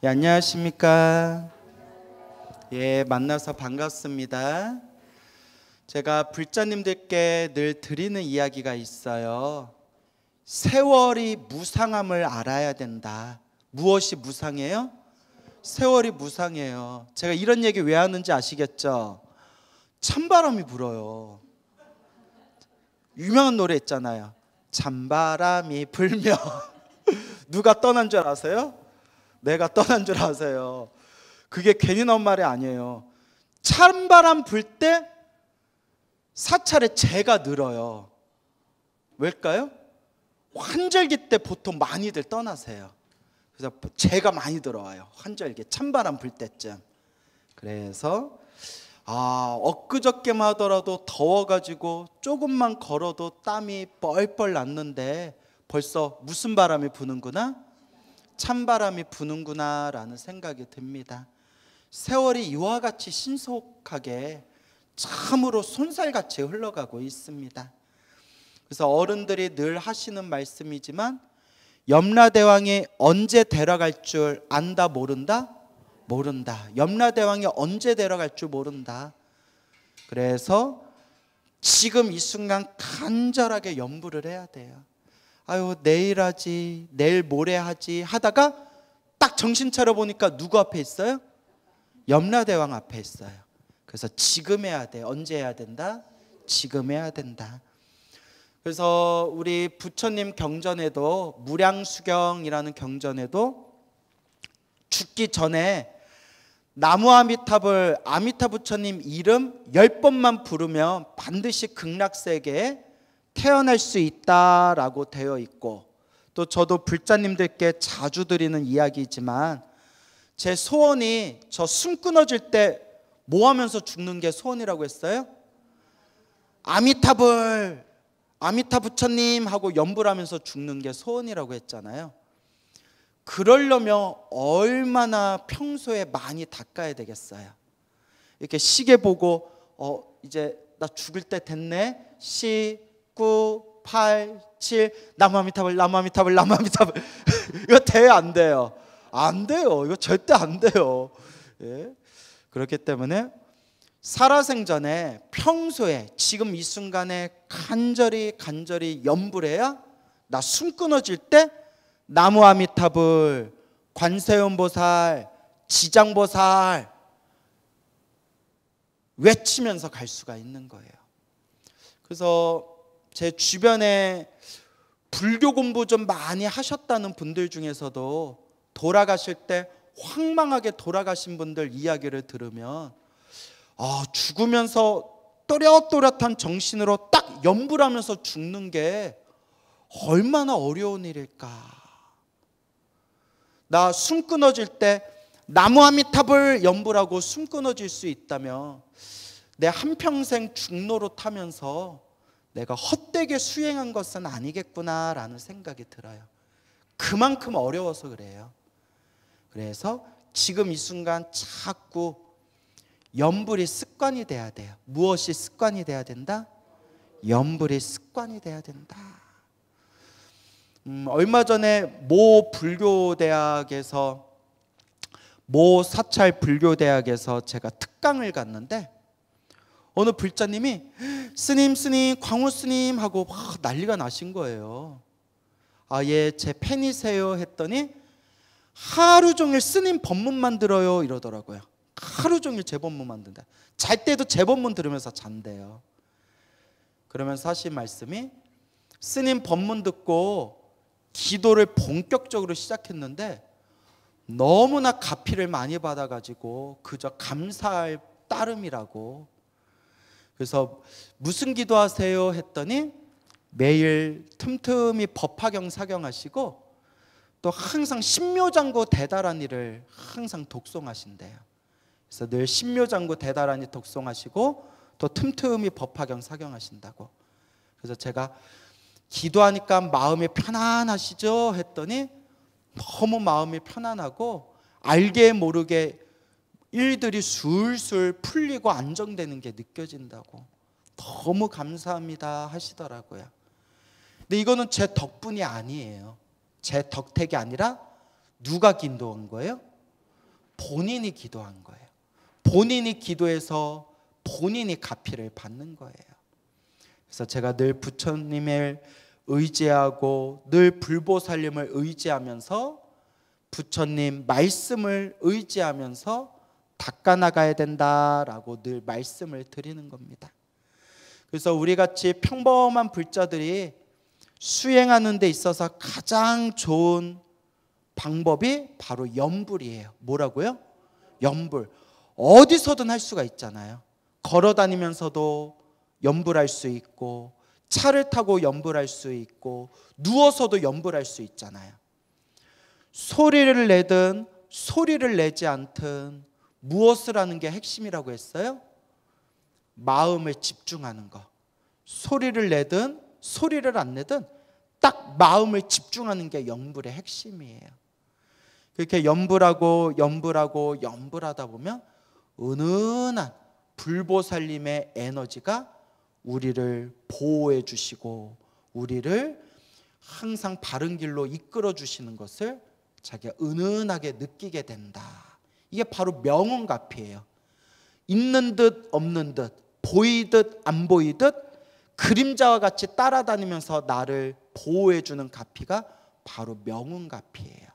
예, 안녕하십니까. 예, 만나서 반갑습니다. 제가 불자님들께 늘 드리는 이야기가 있어요. 세월이 무상함을 알아야 된다. 무엇이 무상해요? 세월이 무상해요. 제가 이런 얘기 왜 하는지 아시겠죠? 찬바람이 불어요. 유명한 노래 있잖아요. 찬바람이 불면 누가 떠난 줄 아세요? 내가 떠난 줄 아세요. 그게 괜히 나온 말이 아니에요. 찬바람 불 때 사찰에 재가 늘어요. 왜일까요? 환절기 때 보통 많이들 떠나세요. 그래서 재가 많이 들어와요. 환절기 찬바람 불 때쯤. 그래서 엊그저께만 하더라도 더워가지고 조금만 걸어도 땀이 뻘뻘 났는데 벌써 무슨 바람이 부는구나? 찬바람이 부는구나 라는 생각이 듭니다. 세월이 이와 같이 신속하게 참으로 손살같이 흘러가고 있습니다. 그래서 어른들이 늘 하시는 말씀이지만 염라대왕이 언제 데려갈 줄 안다 모른다? 모른다. 염라대왕이 언제 데려갈 줄 모른다. 그래서 지금 이 순간 간절하게 염불을 해야 돼요. 아유, 내일 하지, 내일 모레 하지 하다가 딱 정신 차려 보니까 누구 앞에 있어요? 염라대왕 앞에 있어요. 그래서 지금 해야 돼. 언제 해야 된다? 지금 해야 된다. 그래서 우리 부처님 경전에도, 무량수경이라는 경전에도 죽기 전에 나무아미탑을, 아미타 부처님 이름 10번만 부르면 반드시 극락세계에 태어날 수 있다라고 되어 있고, 또 저도 불자님들께 자주 드리는 이야기지만 제 소원이, 저 숨 끊어질 때 뭐 하면서 죽는 게 소원이라고 했어요? 아미타불, 아미타 부처님 하고 염불하면서 죽는 게 소원이라고 했잖아요. 그러려면 얼마나 평소에 많이 닦아야 되겠어요. 이렇게 시계 보고 이제 나 죽을 때 됐네. 10, 9, 8, 7 나무아미타불, 나무아미타불, 나무아미타불. 이거 돼요, 안 돼요? 안 돼요. 이거 절대 안 돼요. 예? 그렇기 때문에 살아생전에 평소에 지금 이 순간에 간절히 염불해야 나 숨 끊어질 때 나무아미타불, 관세음보살, 지장보살 외치면서 갈 수가 있는 거예요. 그래서 제 주변에 불교 공부 좀 많이 하셨다는 분들 중에서도 돌아가실 때 황망하게 돌아가신 분들 이야기를 들으면 죽으면서 또렷또렷한 정신으로 딱 염불하면서 죽는 게 얼마나 어려운 일일까. 나 숨 끊어질 때 나무아미타불 염불하고 숨 끊어질 수 있다면 내 한평생 중로로 타면서 내가 헛되게 수행한 것은 아니겠구나라는 생각이 들어요. 그만큼 어려워서 그래요. 그래서 지금 이 순간 자꾸 염불이 습관이 돼야 돼요. 무엇이 습관이 돼야 된다? 염불이 습관이 돼야 된다. 얼마 전에 모 불교대학에서, 모 사찰 불교대학에서 제가 특강을 갔는데 어느 불자님이 스님 광우 스님 하고 막 난리가 나신 거예요. 예, 제 팬이세요 했더니 하루 종일 스님 법문만 들어요 이러더라고요. 하루 종일 제 법문만 듣는다. 잘 때도 제 법문 들으면서 잔대요. 그러면서 하신 말씀이, 스님 법문 듣고 기도를 본격적으로 시작했는데 너무나 가피를 많이 받아가지고 그저 감사할 따름이라고. 그래서 무슨 기도하세요 했더니 매일 틈틈이 법화경 사경하시고 또 항상 신묘장구 대다란이를 항상 독송하신대요. 그래서 늘 신묘장구 대다란이 독송하시고 또 틈틈이 법화경 사경하신다고. 그래서 제가 기도하니까 마음이 편안하시죠 했더니 너무 마음이 편안하고 알게 모르게 일들이 술술 풀리고 안정되는 게 느껴진다고. 너무 감사합니다 하시더라고요. 근데 이거는 제 덕분이 아니에요. 제 덕택이 아니라 누가 기도한 거예요? 본인이 기도한 거예요. 본인이 기도해서 본인이 가피를 받는 거예요. 그래서 제가 늘 부처님을 의지하고 늘 불보살님을 의지하면서 부처님 말씀을 의지하면서 닦아나가야 된다라고 늘 말씀을 드리는 겁니다. 그래서 우리같이 평범한 불자들이 수행하는 데 있어서 가장 좋은 방법이 바로 염불이에요. 뭐라고요? 염불. 어디서든 할 수가 있잖아요. 걸어 다니면서도 염불할 수 있고, 차를 타고 염불할 수 있고, 누워서도 염불할 수 있잖아요. 소리를 내든 소리를 내지 않든 무엇을 하는 게 핵심이라고 했어요? 마음을 집중하는 거. 소리를 내든 소리를 안 내든 딱 마음을 집중하는 게 염불의 핵심이에요. 그렇게 염불하고 염불하다 보면 은은한 불보살님의 에너지가 우리를 보호해 주시고 우리를 항상 바른 길로 이끌어 주시는 것을 자기가 은은하게 느끼게 된다. 이게 바로 명운가피예요. 있는 듯 없는 듯, 보이듯 안 보이듯 그림자와 같이 따라다니면서 나를 보호해 주는 가피가 바로 명운가피예요.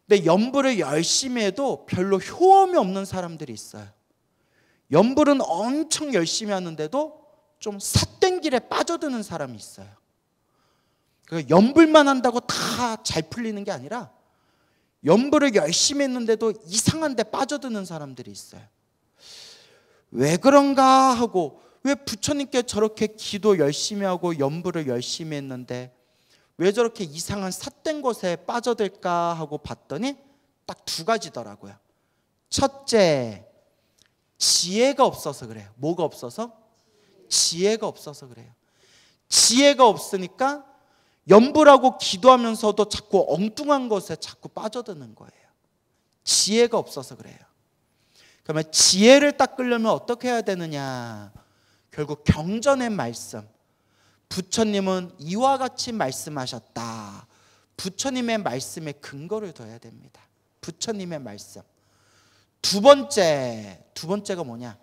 근데 염불을 열심히 해도 별로 효험이 없는 사람들이 있어요. 염불은 엄청 열심히 하는데도 좀 삿된 길에 빠져드는 사람이 있어요. 그러니까 염불만 한다고 다 잘 풀리는 게 아니라 염불을 열심히 했는데도 이상한 데 빠져드는 사람들이 있어요. 왜 그런가 하고, 왜 부처님께 저렇게 기도 열심히 하고 염불을 열심히 했는데 왜 저렇게 이상한 삿된 곳에 빠져들까 하고 봤더니 딱 두 가지더라고요. 첫째, 지혜가 없어서 그래요. 뭐가 없어서? 지혜가 없어서 그래요. 지혜가 없으니까 염불하고 기도하면서도 자꾸 엉뚱한 것에 자꾸 빠져드는 거예요. 지혜가 없어서 그래요. 그러면 지혜를 닦으려면 어떻게 해야 되느냐? 결국 경전의 말씀. 부처님은 이와 같이 말씀하셨다. 부처님의 말씀에 근거를 둬야 됩니다. 부처님의 말씀. 두 번째가 뭐냐?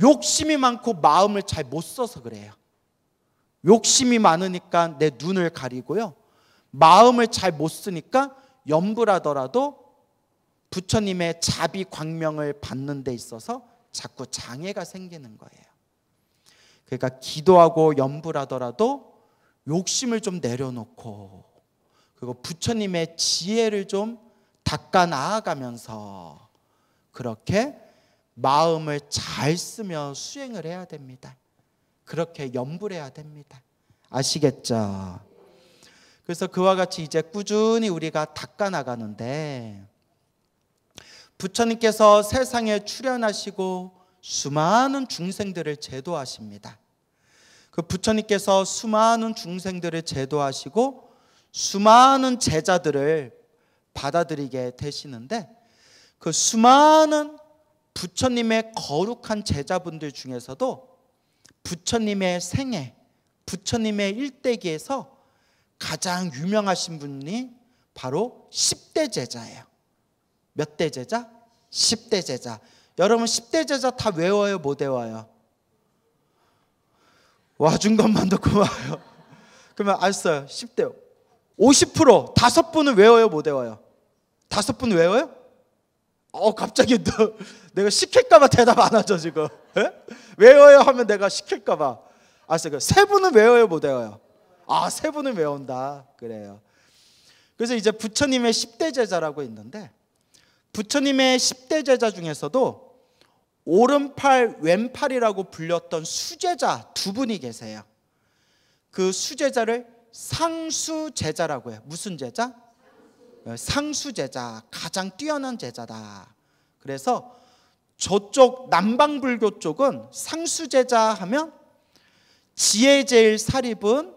욕심이 많고 마음을 잘 못 써서 그래요. 욕심이 많으니까 내 눈을 가리고요. 마음을 잘 못 쓰니까 염불하더라도 부처님의 자비 광명을 받는 데 있어서 자꾸 장애가 생기는 거예요. 그러니까 기도하고 염불하더라도 욕심을 좀 내려놓고, 그리고 부처님의 지혜를 좀 닦아 나아가면서 그렇게 마음을 잘 쓰며 수행을 해야 됩니다. 그렇게 염불해야 됩니다. 아시겠죠? 그래서 그와 같이 이제 꾸준히 우리가 닦아 나가는데, 부처님께서 세상에 출현하시고 수많은 중생들을 제도하십니다. 그 부처님께서 수많은 중생들을 제도하시고 수많은 제자들을 받아들이게 되시는데, 그 수많은 부처님의 거룩한 제자분들 중에서도 부처님의 생애, 부처님의 일대기에서 가장 유명하신 분이 바로 10대 제자예요. 몇 대 제자? 10대 제자. 여러분 10대 제자 다 외워요? 못 외워요? 와준 것만도 고마워요. 그러면 알았어요. 10대 50% 5분은 외워요? 못 외워요? 5분 외워요? 갑자기 내가 시킬까봐 대답 안 하죠 지금. 에? 외워요 하면 내가 시킬까봐. 알았어요. 3분은 외워요? 못 외워요? 3분은 외운다. 그래요. 그래서 이제 부처님의 10대 제자라고 있는데, 부처님의 10대 제자 중에서도 오른팔 왼팔이라고 불렸던 수제자 두 분이 계세요. 그 수제자를 상수제자라고 해요. 무슨 제자? 상수제자. 가장 뛰어난 제자다. 그래서 저쪽 남방불교 쪽은 상수제자 하면 지혜제일 사립은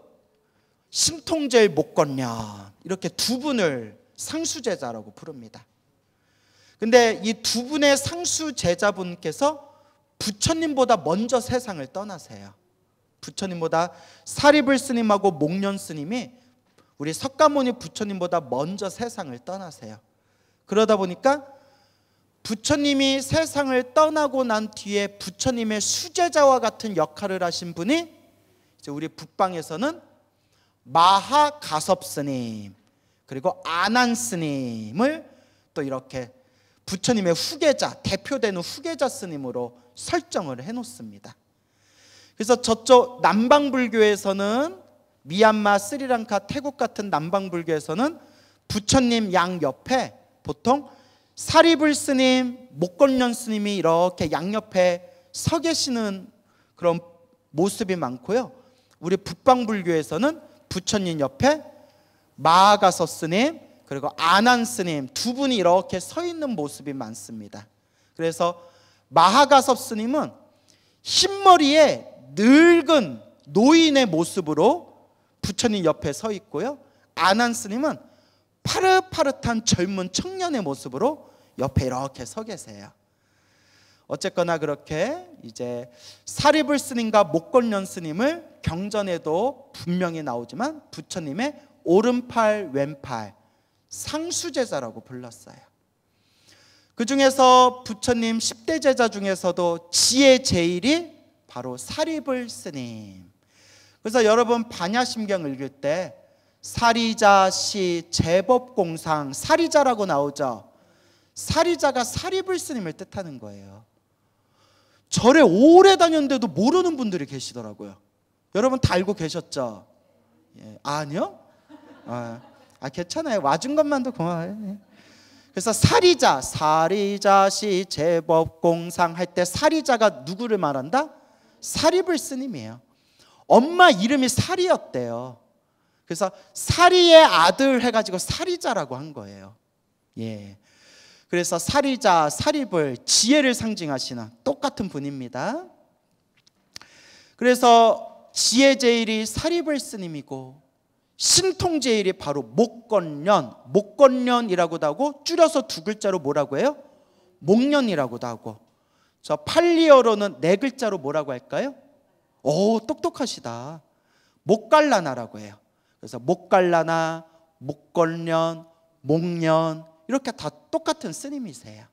신통제일 목건련, 이렇게 두 분을 상수제자라고 부릅니다. 근데 이 두 분의 상수 제자분께서 부처님보다 먼저 세상을 떠나세요. 부처님보다 사리불 스님하고 목련 스님이 우리 석가모니 부처님보다 먼저 세상을 떠나세요. 그러다 보니까 부처님이 세상을 떠나고 난 뒤에 부처님의 수제자와 같은 역할을 하신 분이 이제 우리 북방에서는 마하가섭 스님 그리고 아난 스님을 또 이렇게 부처님의 후계자, 대표되는 후계자 스님으로 설정을 해놓습니다. 그래서 저쪽 남방불교에서는 미얀마, 스리랑카, 태국 같은 남방불교에서는 부처님 양 옆에 보통 사리불 스님, 목건련 스님이 이렇게 양옆에 서 계시는 그런 모습이 많고요. 우리 북방불교에서는 부처님 옆에 마하가섭 스님 그리고 아난 스님 두 분이 이렇게 서 있는 모습이 많습니다. 그래서 마하가섭 스님은 흰머리에 늙은 노인의 모습으로 부처님 옆에 서 있고요. 아난 스님은 파릇파릇한 젊은 청년의 모습으로 옆에 이렇게 서 계세요. 어쨌거나 그렇게 이제 사리불 스님과 목건련 스님을 경전에도 분명히 나오지만 부처님의 오른팔 왼팔 상수제자라고 불렀어요. 그 중에서 부처님 10대 제자 중에서도 지혜 제일이 바로 사리불 스님. 그래서 여러분 반야심경 읽을 때 사리자시 제법공상 사리자라고 나오죠. 사리자가 사리불 스님을 뜻하는 거예요. 절에 오래 다녔는데도 모르는 분들이 계시더라고요. 여러분 다 알고 계셨죠? 예. 아니요? 괜찮아요. 와준 것만도 고마워요. 그래서 사리자, 사리자시 제법공상 할 때 사리자가 누구를 말한다? 사리불 스님이에요. 엄마 이름이 사리였대요. 그래서 사리의 아들 해가지고 사리자라고 한 거예요. 예. 그래서 사리자, 사리불, 지혜를 상징하시는 똑같은 분입니다. 그래서 지혜 제일이 사리불 스님이고 신통 제일이 바로 목건련, 목건련이라고도 하고 줄여서 두 글자로 뭐라고 해요? 목련이라고도 하고 저 팔리어로는 네 글자로 뭐라고 할까요? 오, 똑똑하시다. 목갈라나라고 해요. 그래서 목갈라나, 목건련, 목련 이렇게 다 똑같은 스님이세요.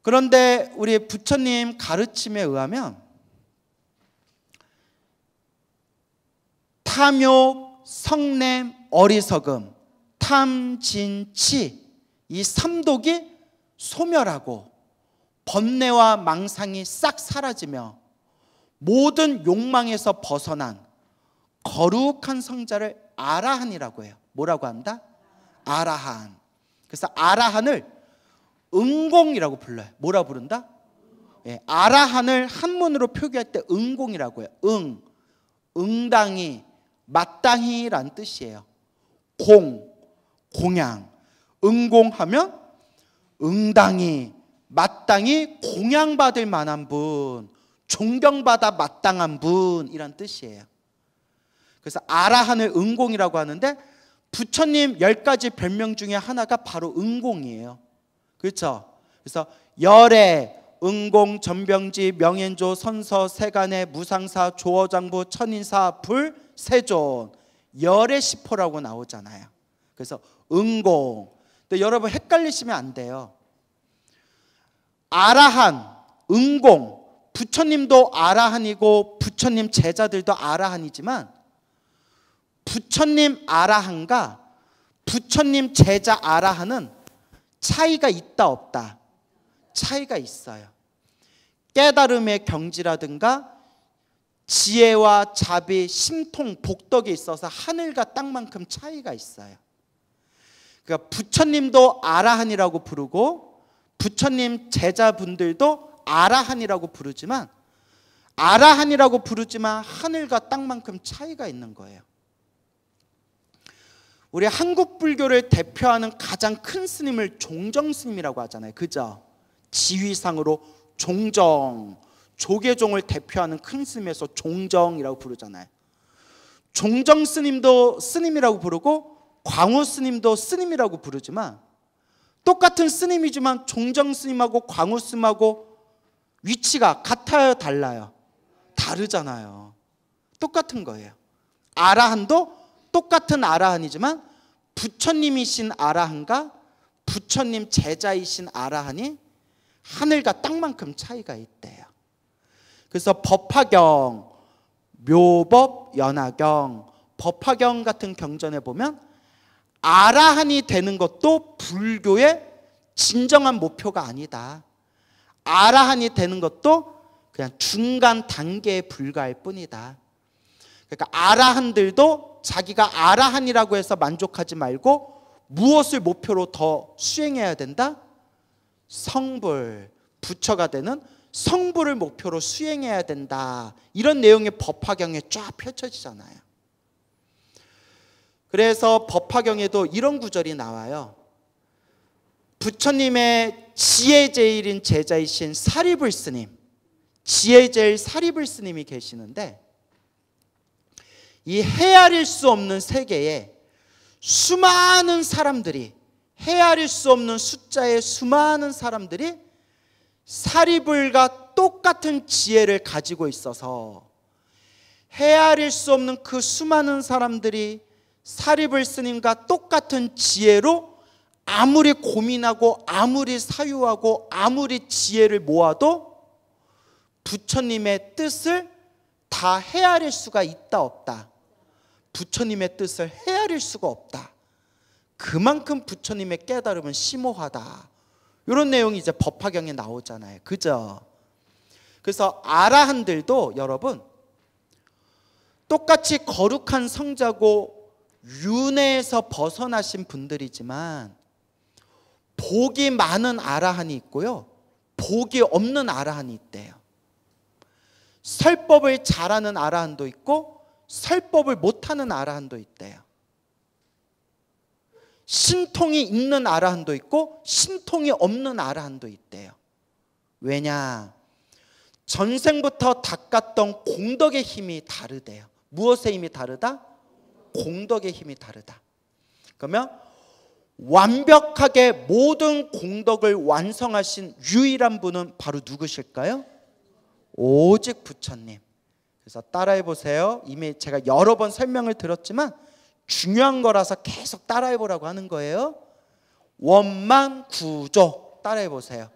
그런데 우리 부처님 가르침에 의하면 탐욕, 성냄, 어리석음, 탐진치 이 삼독이 소멸하고 번뇌와 망상이 싹 사라지며 모든 욕망에서 벗어난 거룩한 성자를 아라한이라고 해요. 뭐라고 한다? 아라한. 그래서 아라한을 응공이라고 불러요. 뭐라 부른다? 예, 아라한을 한문으로 표기할 때 응공이라고 해요. 응당히, 마땅히란 뜻이에요. 공양. 응공하면 응당히, 마땅히 공양받을 만한 분, 존경받아 마땅한 분이란 뜻이에요. 그래서 아라한을 응공이라고 하는데 부처님 10가지 별명 중에 하나가 바로 응공이에요. 그렇죠? 그래서 열애, 응공, 전병지, 명현조, 선서, 세간의, 무상사, 조어장부, 천인사, 불, 세존 열애 시포라고 나오잖아요. 그래서 응공. 근데 여러분 헷갈리시면 안 돼요. 아라한, 응공, 부처님도 아라한이고 부처님 제자들도 아라한이지만 부처님 아라한과 부처님 제자 아라한은 차이가 있다 없다? 차이가 있어요. 깨달음의 경지라든가 지혜와 자비, 심통, 복덕에 있어서 하늘과 땅만큼 차이가 있어요. 그러니까 부처님도 아라한이라고 부르고 부처님 제자분들도 아라한이라고 부르지만 하늘과 땅만큼 차이가 있는 거예요. 우리 한국 불교를 대표하는 가장 큰 스님을 종정스님이라고 하잖아요. 그죠? 지휘상으로 종정, 조계종을 대표하는 큰 스님에서 종정이라고 부르잖아요. 종정 스님도 스님이라고 부르고 광우 스님도 스님이라고 부르지만 똑같은 스님이지만 종정 스님하고 광우 스님하고 위치가 같아요, 달라요? 다르잖아요. 똑같은 거예요. 아라한도 똑같은 아라한이지만 부처님이신 아라한과 부처님 제자이신 아라한이 하늘과 땅만큼 차이가 있대요. 그래서 법화경, 묘법, 연화경, 법화경 같은 경전에 보면 아라한이 되는 것도 불교의 진정한 목표가 아니다. 아라한이 되는 것도 그냥 중간 단계에 불과할 뿐이다. 그러니까 아라한들도 자기가 아라한이라고 해서 만족하지 말고 무엇을 목표로 더 수행해야 된다? 성불, 부처가 되는 성불을 목표로 수행해야 된다. 이런 내용이 법화경에 쫙 펼쳐지잖아요. 그래서 법화경에도 이런 구절이 나와요. 부처님의 지혜제일인 제자이신 사리불 스님, 지혜제일 사리불 스님이 계시는데, 이 헤아릴 수 없는 세계에 수많은 사람들이, 헤아릴 수 없는 숫자의 수많은 사람들이 사리불과 똑같은 지혜를 가지고 있어서 헤아릴 수 없는 그 수많은 사람들이 사리불 스님과 똑같은 지혜로 아무리 고민하고 아무리 사유하고 아무리 지혜를 모아도 부처님의 뜻을 다 헤아릴 수가 있다 없다? 부처님의 뜻을 헤아릴 수가 없다. 그만큼 부처님의 깨달음은 심오하다. 이런 내용이 이제 법화경에 나오잖아요. 그죠? 그래서 아라한들도 여러분 똑같이 거룩한 성자고 윤회에서 벗어나신 분들이지만 복이 많은 아라한이 있고요, 복이 없는 아라한이 있대요. 설법을 잘하는 아라한도 있고 설법을 못하는 아라한도 있대요. 신통이 있는 아라한도 있고 신통이 없는 아라한도 있대요. 왜냐? 전생부터 닦았던 공덕의 힘이 다르대요. 무엇의 힘이 다르다? 공덕의 힘이 다르다. 그러면 완벽하게 모든 공덕을 완성하신 유일한 분은 바로 누구실까요? 오직 부처님. 그래서 따라해 보세요. 이미 제가 여러 번 설명을 드렸지만 중요한 거라서 계속 따라해 보라고 하는 거예요. 원만구조. 따라해 보세요.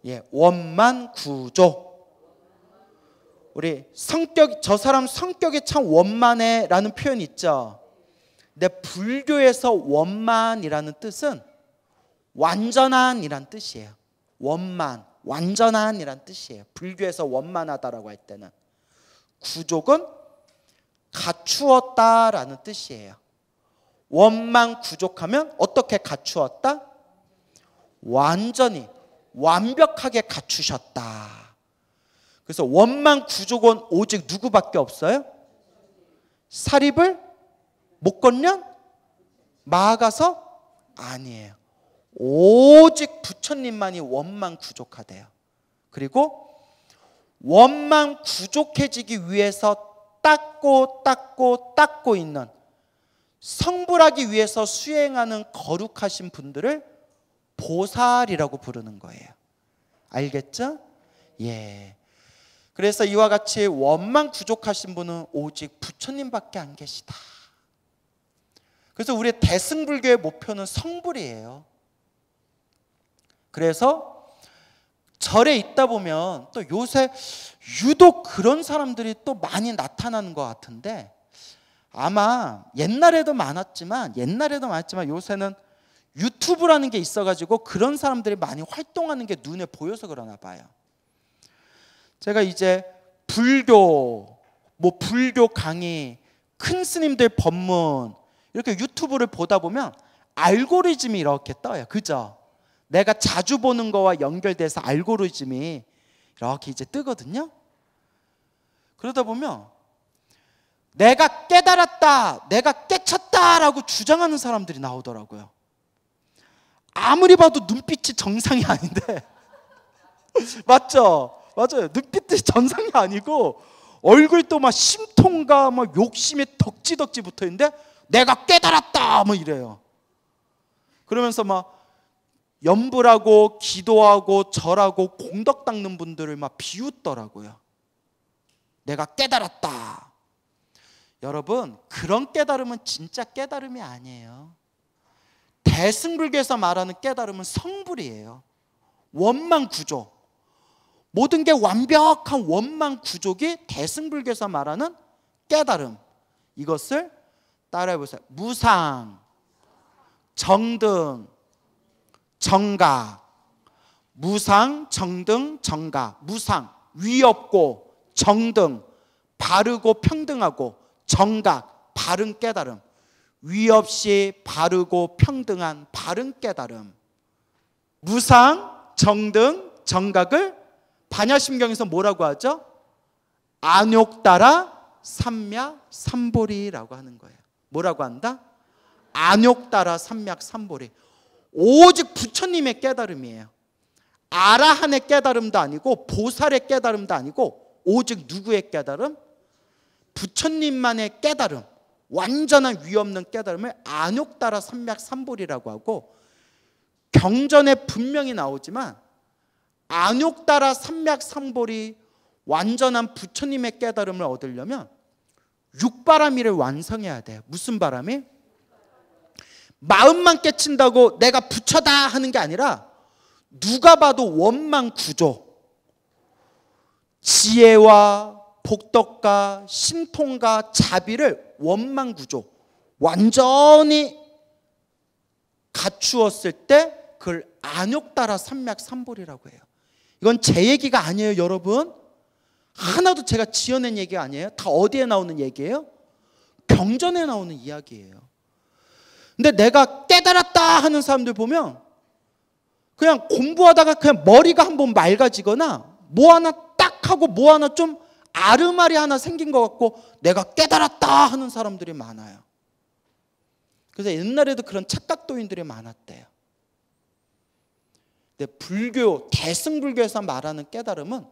예, 원만구조. 우리 성격, 저 사람 성격이 참 원만해라는 표현 있죠. 근데 불교에서 원만이라는 뜻은 완전한이란 뜻이에요. 원만, 완전한이란 뜻이에요. 불교에서 원만하다라고 할 때는. 구족은 갖추었다라는 뜻이에요. 원만구족하면 어떻게 갖추었다? 완전히, 완벽하게 갖추셨다. 그래서 원만구족은 오직 누구밖에 없어요? 사립을 목건련 마가서 아니에요. 오직 부처님만이 원만구족하대요. 그리고 원만구족해지기 위해서 닦고 있는, 성불하기 위해서 수행하는 거룩하신 분들을 보살이라고 부르는 거예요. 알겠죠? 예. 그래서 이와 같이 원만구족하신 분은 오직 부처님밖에 안 계시다. 그래서 우리의 대승불교의 목표는 성불이에요. 그래서 절에 있다 보면 또 요새 유독 그런 사람들이 또 많이 나타나는 것 같은데, 아마 옛날에도 많았지만 요새는 유튜브라는 게 있어가지고 그런 사람들이 많이 활동하는 게 눈에 보여서 그러나 봐요. 제가 이제 불교 강의, 큰 스님들 법문 이렇게 유튜브를 보다 보면 알고리즘이 이렇게 떠요. 그죠? 내가 자주 보는 거와 연결돼서 알고리즘이 이렇게 이제 뜨거든요. 그러다 보면 내가 깨달았다, 내가 깨쳤다라고 주장하는 사람들이 나오더라고요. 아무리 봐도 눈빛이 정상이 아닌데 맞죠? 맞아요. 눈빛이 정상이 아니고 얼굴도 막 심통과 막 욕심이 덕지덕지 붙어있는데 내가 깨달았다 뭐 이래요. 그러면서 막 염불하고 기도하고 절하고 공덕 닦는 분들을 막 비웃더라고요. 내가 깨달았다. 여러분, 그런 깨달음은 진짜 깨달음이 아니에요. 대승불교에서 말하는 깨달음은 성불이에요. 원망 구조. 모든 게 완벽한 원망 구조기 대승불교에서 말하는 깨달음. 이것을 따라해 보세요. 무상, 정등, 정각. 무상, 정등, 정각. 무상, 위 없고, 정등, 바르고 평등하고, 정각, 바른 깨달음. 위 없이 바르고 평등한 바른 깨달음. 무상, 정등, 정각을 반야심경에서 뭐라고 하죠? 안욕따라 삼약 삼보리라고 하는 거예요. 뭐라고 한다? 안욕따라 삼약 삼보리. 오직 부처님의 깨달음이에요. 아라한의 깨달음도 아니고 보살의 깨달음도 아니고 오직 누구의 깨달음? 부처님만의 깨달음. 완전한 위 없는 깨달음을 안욕따라 삼약 삼보리라고 하고, 경전에 분명히 나오지만 안욕따라 삼약 삼보리 완전한 부처님의 깨달음을 얻으려면 육바라미를 완성해야 돼요. 무슨 바람이? 마음만 깨친다고 내가 부처다 하는 게 아니라 누가 봐도 원망 구조, 지혜와 복덕과 신통과 자비를 원망 구조 완전히 갖추었을 때 그걸 안욕따라 삼약 삼보리라고 해요. 이건 제 얘기가 아니에요, 여러분. 하나도 제가 지어낸 얘기가 아니에요. 다 어디에 나오는 얘기예요? 경전에 나오는 이야기예요. 근데 내가 깨달았다 하는 사람들 보면 그냥 공부하다가 그냥 머리가 한번 맑아지거나 뭐 하나 딱 하고 뭐 하나 좀 아르마리 하나 생긴 것 같고 내가 깨달았다 하는 사람들이 많아요. 그래서 옛날에도 그런 착각도인들이 많았대요. 근데 불교, 대승불교에서 말하는 깨달음은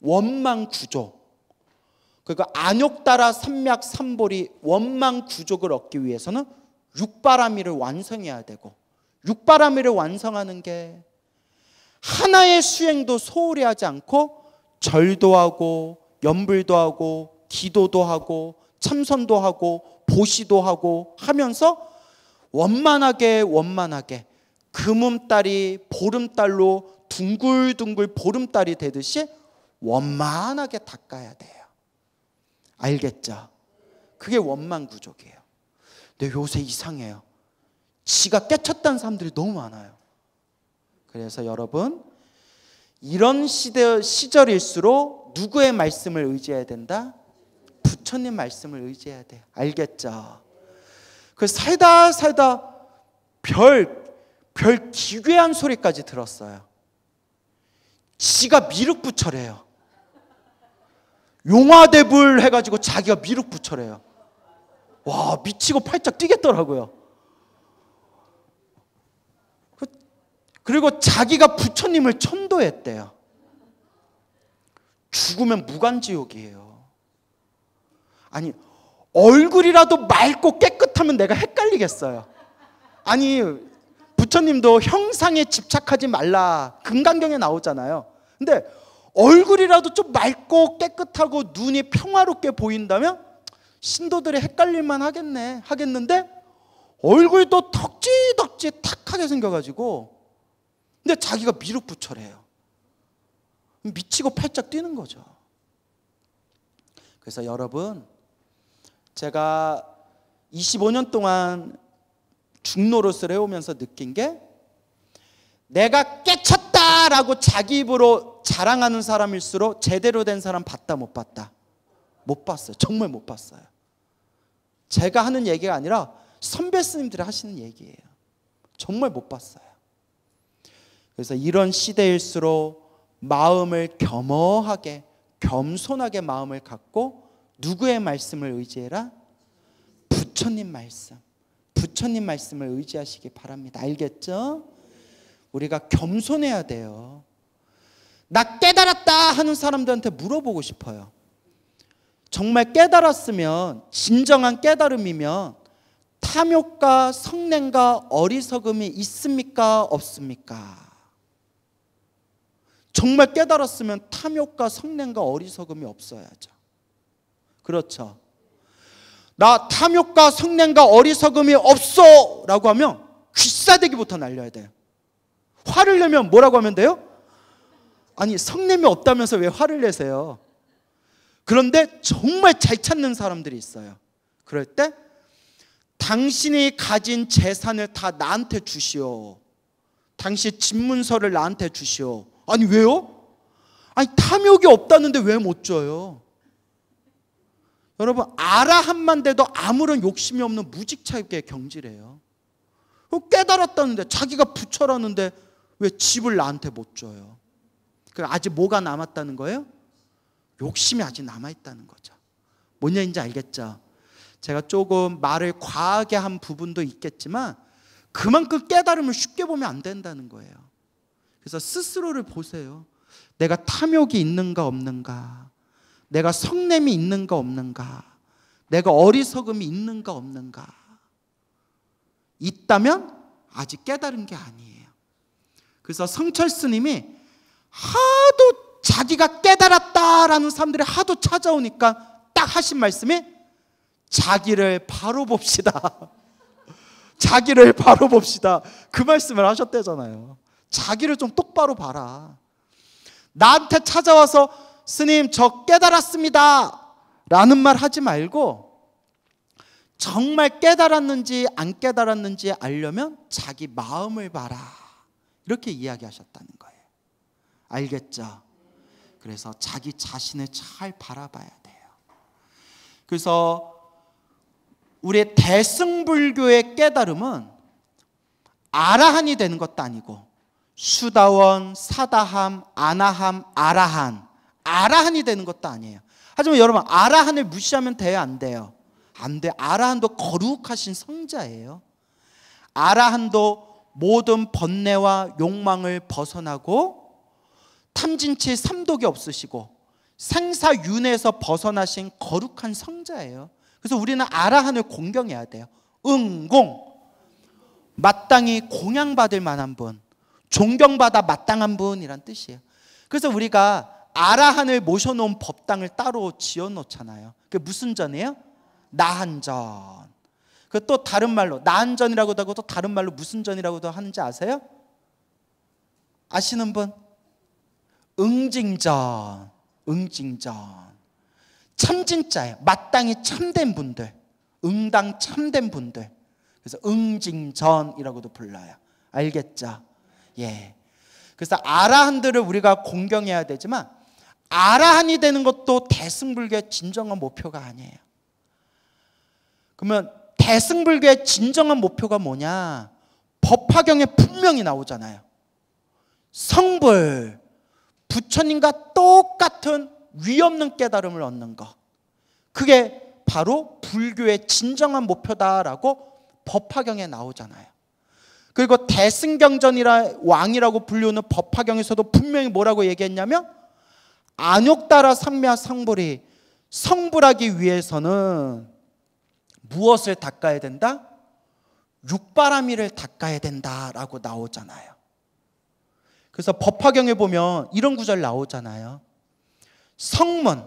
원망 구조, 그러니까 안욕따라 삼약 삼보리 원망 구족을 얻기 위해서는 육바라미를 완성해야 되고, 육바라미를 완성하는 게 하나의 수행도 소홀히 하지 않고 절도 하고 염불도 하고 기도도 하고 참선도 하고 보시도 하고 하면서 원만하게 금음달이 보름달로 둥글둥글 보름달이 되듯이 원만하게 닦아야 돼요. 알겠죠? 그게 원만 구족이에요. 근데 요새 이상해요. 지가 깨쳤다는 사람들이 너무 많아요. 그래서 여러분, 이런 시절일수록 누구의 말씀을 의지해야 된다? 부처님 말씀을 의지해야 돼요. 알겠죠? 그 살다 별 기괴한 소리까지 들었어요. 지가 미륵부처래요. 용화대불 해가지고 자기가 미륵부처래요. 와, 미치고 팔짝 뛰겠더라고요. 그리고 자기가 부처님을 천도했대요. 죽으면 무간지옥이에요. 아니, 얼굴이라도 맑고 깨끗하면 내가 헷갈리겠어요. 아니, 부처님도 형상에 집착하지 말라 금강경에 나오잖아요. 근데 얼굴이라도 좀 맑고 깨끗하고 눈이 평화롭게 보인다면 신도들이 헷갈릴만 하겠는데 얼굴도 덕지덕지 탁하게 생겨가지고, 근데 자기가 미륵부처래요. 미치고 팔짝 뛰는 거죠. 그래서 여러분, 제가 25년 동안 중노릇을 해오면서 느낀 게, 내가 깨쳤다라고 자기 입으로 자랑하는 사람일수록 제대로 된 사람 봤다 못 봤다? 못 봤어요. 정말 못 봤어요. 제가 하는 얘기가 아니라 선배 스님들이 하시는 얘기예요. 정말 못 봤어요. 그래서 이런 시대일수록 마음을 겸허하게 겸손하게 마음을 갖고 누구의 말씀을 의지해라? 부처님 말씀. 부처님 말씀을 의지하시기 바랍니다. 알겠죠? 우리가 겸손해야 돼요. 나 깨달았다 하는 사람들한테 물어보고 싶어요. 정말 깨달았으면, 진정한 깨달음이면 탐욕과 성냄과 어리석음이 있습니까? 없습니까? 정말 깨달았으면 탐욕과 성냄과 어리석음이 없어야죠. 그렇죠? 나 탐욕과 성냄과 어리석음이 없어 라고 하면 귀싸대기부터 날려야 돼요. 화를 내면 뭐라고 하면 돼요? 아니, 성냄이 없다면서 왜 화를 내세요? 그런데 정말 잘 찾는 사람들이 있어요. 그럴 때 당신이 가진 재산을 다 나한테 주시오. 당신 집문서를 나한테 주시오. 아니, 왜요? 아니, 탐욕이 없다는데 왜 못 줘요? 여러분, 아라함만 돼도 아무런 욕심이 없는 무직자에게 경지래요. 깨달았다는데, 자기가 부처라는데 왜 집을 나한테 못 줘요? 아직 뭐가 남았다는 거예요? 욕심이 아직 남아있다는 거죠. 뭔 얘기인지 알겠죠? 제가 조금 말을 과하게 한 부분도 있겠지만 그만큼 깨달음을 쉽게 보면 안 된다는 거예요. 그래서 스스로를 보세요. 내가 탐욕이 있는가 없는가? 내가 성냄이 있는가 없는가? 내가 어리석음이 있는가 없는가? 있다면 아직 깨달은 게 아니에요. 그래서 성철 스님이 하도 자기가 깨달았다라는 사람들이 하도 찾아오니까 딱 하신 말씀이 자기를 바로 봅시다. 자기를 바로 봅시다. 그 말씀을 하셨대잖아요. 자기를 좀 똑바로 봐라. 나한테 찾아와서 스님 저 깨달았습니다 라는 말 하지 말고 정말 깨달았는지 안 깨달았는지 알려면 자기 마음을 봐라. 이렇게 이야기하셨다는 거예요. 알겠죠? 그래서 자기 자신을 잘 바라봐야 돼요. 그래서 우리의 대승불교의 깨달음은 아라한이 되는 것도 아니고 수다원, 사다함, 아나함, 아라한, 아라한이 되는 것도 아니에요. 하지만 여러분, 아라한을 무시하면 돼요, 안 돼요? 안 돼. 아라한도 거룩하신 성자예요. 아라한도 모든 번뇌와 욕망을 벗어나고 탐진치 삼독이 없으시고 생사윤회에서 벗어나신 거룩한 성자예요. 그래서 우리는 아라한을 공경해야 돼요. 응공, 마땅히 공양받을 만한 분, 존경받아 마땅한 분이란 뜻이에요. 그래서 우리가 아라한을 모셔놓은 법당을 따로 지어놓잖아요. 그게 무슨 전이에요? 나한전. 그 또 다른 말로 나한전이라고도 하고 또 다른 말로 무슨 전이라고도 하는지 아세요? 아시는 분? 응징전. 응징전. 참진자예요. 마땅히 참된 분들, 응당 참된 분들. 그래서 응징전이라고도 불러요. 알겠죠? 예. 그래서 아라한들을 우리가 공경해야 되지만 아라한이 되는 것도 대승불교의 진정한 목표가 아니에요. 그러면 대승불교의 진정한 목표가 뭐냐? 법화경에 분명히 나오잖아요. 성불, 부처님과 똑같은 위없는 깨달음을 얻는 것. 그게 바로 불교의 진정한 목표다라고 법화경에 나오잖아요. 그리고 대승경전이라 왕이라고 불리우는 법화경에서도 분명히 뭐라고 얘기했냐면 안욕따라 삼미와 상불이 성불하기 위해서는 무엇을 닦아야 된다? 육바라밀을 닦아야 된다라고 나오잖아요. 그래서 법화경에 보면 이런 구절 나오잖아요. 성문,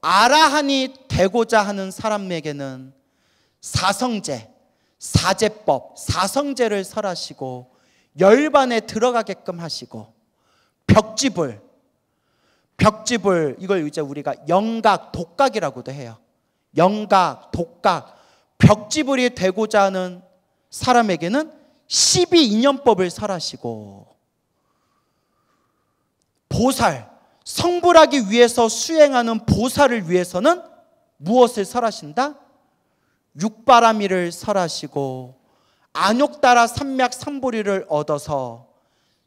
아라한이 되고자 하는 사람에게는 사성제, 사제법, 사성제를 설하시고 열반에 들어가게끔 하시고 벽지불, 이걸 이제 우리가 영각, 독각이라고도 해요. 영각, 독각, 벽지불이 되고자 하는 사람에게는 12인연법을 설하시고 보살, 성불하기 위해서 수행하는 보살을 위해서는 무엇을 설하신다? 육바라밀을 설하시고 안욕따라 삼맥 삼보리를 얻어서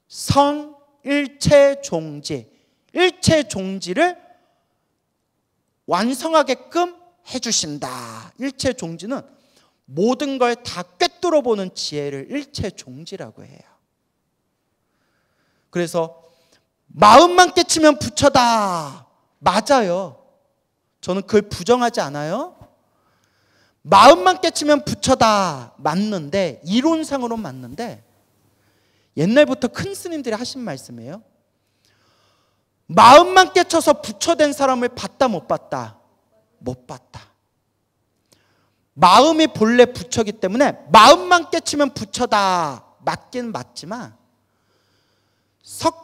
성일체종지, 일체종지를 완성하게끔 해주신다. 일체종지는 모든 걸 다 꿰뚫어 보는 지혜를 일체종지라고 해요. 그래서 마음만 깨치면 부처다. 맞아요. 저는 그걸 부정하지 않아요. 마음만 깨치면 부처다. 맞는데, 이론상으로 맞는데 옛날부터 큰 스님들이 하신 말씀이에요. 마음만 깨쳐서 부처된 사람을 봤다 못 봤다? 못 봤다. 마음이 본래 부처기 때문에 마음만 깨치면 부처다. 맞긴 맞지만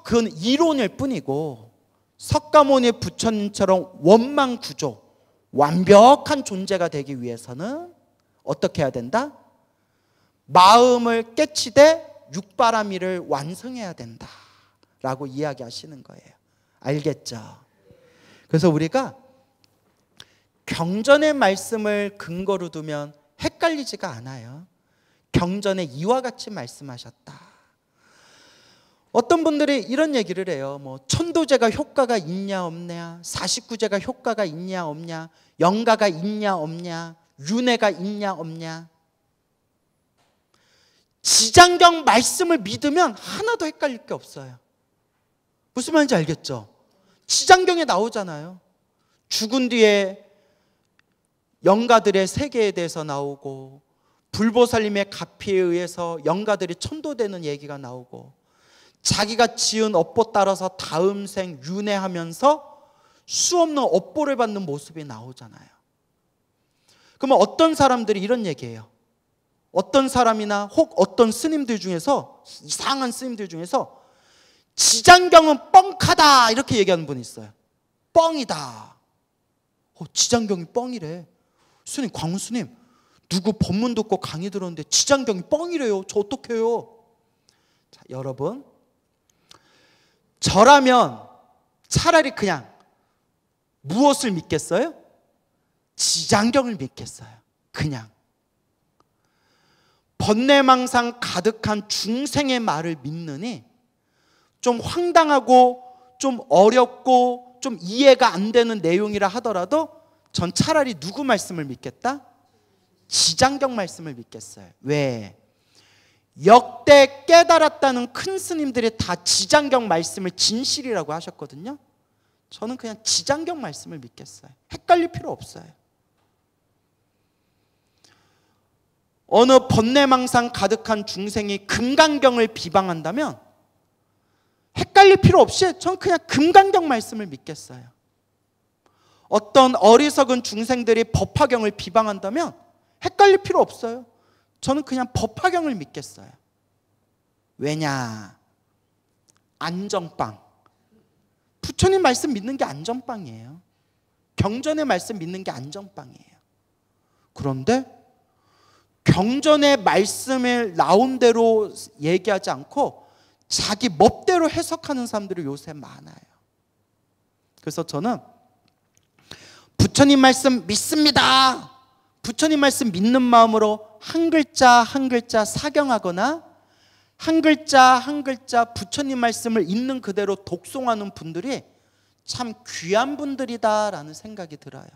그건 이론일 뿐이고 석가모니 부처님처럼 원망 구조, 완벽한 존재가 되기 위해서는 어떻게 해야 된다? 마음을 깨치되 육바라밀을 완성해야 된다 라고 이야기하시는 거예요. 알겠죠? 그래서 우리가 경전의 말씀을 근거로 두면 헷갈리지가 않아요. 경전에 이와 같이 말씀하셨다. 어떤 분들이 이런 얘기를 해요. 뭐 천도제가 효과가 있냐 없냐, 49제가 효과가 있냐 없냐, 영가가 있냐 없냐, 윤회가 있냐 없냐. 지장경 말씀을 믿으면 하나도 헷갈릴 게 없어요. 무슨 말인지 알겠죠? 지장경에 나오잖아요. 죽은 뒤에 영가들의 세계에 대해서 나오고 불보살님의 가피에 의해서 영가들이 천도되는 얘기가 나오고 자기가 지은 업보 따라서 다음 생 윤회하면서 수없는 업보를 받는 모습이 나오잖아요. 그러면 어떤 사람들이 이런 얘기해요. 어떤 사람이나 혹 어떤 스님들 중에서, 이상한 스님들 중에서 지장경은 뻥카다 이렇게 얘기하는 분이 있어요. 뻥이다. 지장경이 뻥이래. 스님, 광운 스님, 누구 법문 듣고 강의 들었는데 지장경이 뻥이래요. 저 어떡해요? 자, 여러분, 저라면 차라리 그냥 무엇을 믿겠어요? 지장경을 믿겠어요. 그냥 번뇌망상 가득한 중생의 말을 믿느니 좀 황당하고 좀 어렵고 좀 이해가 안 되는 내용이라 하더라도 전 차라리 누구 말씀을 믿겠다? 지장경 말씀을 믿겠어요. 왜? 역대 깨달았다는 큰 스님들이 다 지장경 말씀을 진실이라고 하셨거든요. 저는 그냥 지장경 말씀을 믿겠어요. 헷갈릴 필요 없어요. 어느 번뇌망상 가득한 중생이 금강경을 비방한다면 헷갈릴 필요 없이 저는 그냥 금강경 말씀을 믿겠어요. 어떤 어리석은 중생들이 법화경을 비방한다면 헷갈릴 필요 없어요. 저는 그냥 법화경을 믿겠어요. 왜냐? 안전빵. 부처님 말씀 믿는 게 안전빵이에요. 경전의 말씀 믿는 게 안전빵이에요. 그런데 경전의 말씀을 나온 대로 얘기하지 않고 자기 멋대로 해석하는 사람들이 요새 많아요. 그래서 저는 부처님 말씀 믿습니다. 부처님 말씀 믿는 마음으로 한 글자 한 글자 사경하거나 한 글자 한 글자 부처님 말씀을 있는 그대로 독송하는 분들이 참 귀한 분들이다라는 생각이 들어요.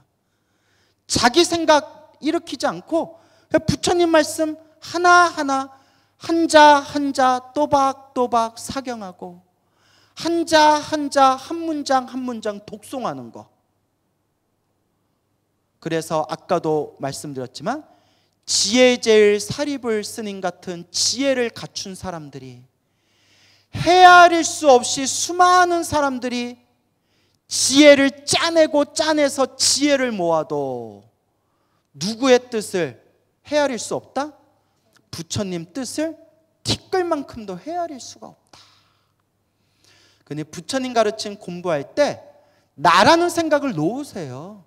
자기 생각 일으키지 않고 부처님 말씀 하나하나 한자 한자 또박또박 사경하고 한자 한자 한 문장 한 문장 독송하는 거. 그래서 아까도 말씀드렸지만 지혜제일 사리불 스님 같은 지혜를 갖춘 사람들이, 헤아릴 수 없이 수많은 사람들이 지혜를 짜내고 짜내서 지혜를 모아도 누구의 뜻을 헤아릴 수 없다? 부처님 뜻을 티끌만큼도 헤아릴 수가 없다. 근데 부처님 가르친 공부할 때 나라는 생각을 놓으세요.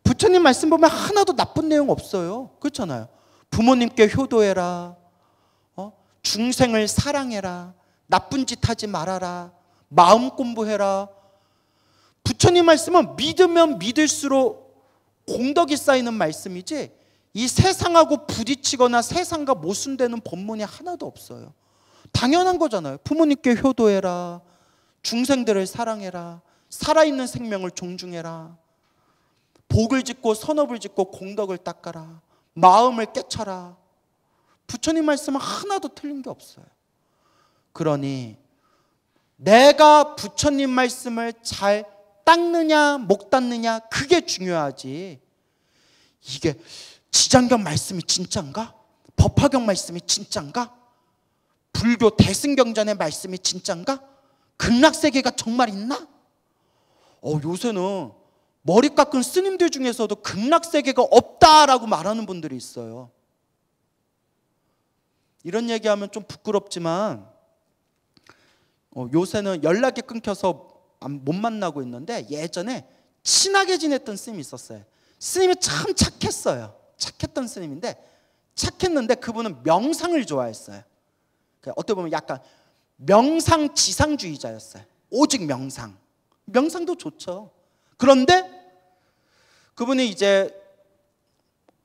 부처님 말씀 보면 하나도 나쁜 내용 없어요. 그렇잖아요. 부모님께 효도해라, 중생을 사랑해라, 나쁜 짓 하지 말아라, 마음 공부해라. 부처님 말씀은 믿으면 믿을수록 공덕이 쌓이는 말씀이지 이 세상하고 부딪히거나 세상과 모순되는 법문이 하나도 없어요. 당연한 거잖아요. 부모님께 효도해라, 중생들을 사랑해라, 살아있는 생명을 존중해라, 복을 짓고 선업을 짓고 공덕을 닦아라, 마음을 깨쳐라. 부처님 말씀은 하나도 틀린 게 없어요. 그러니 내가 부처님 말씀을 잘 닦느냐 못 닦느냐 그게 중요하지, 이게 지장경 말씀이 진짠가? 법화경 말씀이 진짠가? 불교 대승경전의 말씀이 진짠가? 극락세계가 정말 있나? 요새는 머리 깎은 스님들 중에서도 극락세계가 없다라고 말하는 분들이 있어요. 이런 얘기하면 좀 부끄럽지만 요새는 연락이 끊겨서 못 만나고 있는데, 예전에 친하게 지냈던 스님이 있었어요. 스님이 참 착했어요. 착했던 스님인데, 착했는데 그분은 명상을 좋아했어요. 어떻게 보면 약간 명상 지상주의자였어요. 오직 명상. 명상도 좋죠. 그런데 그분이 이제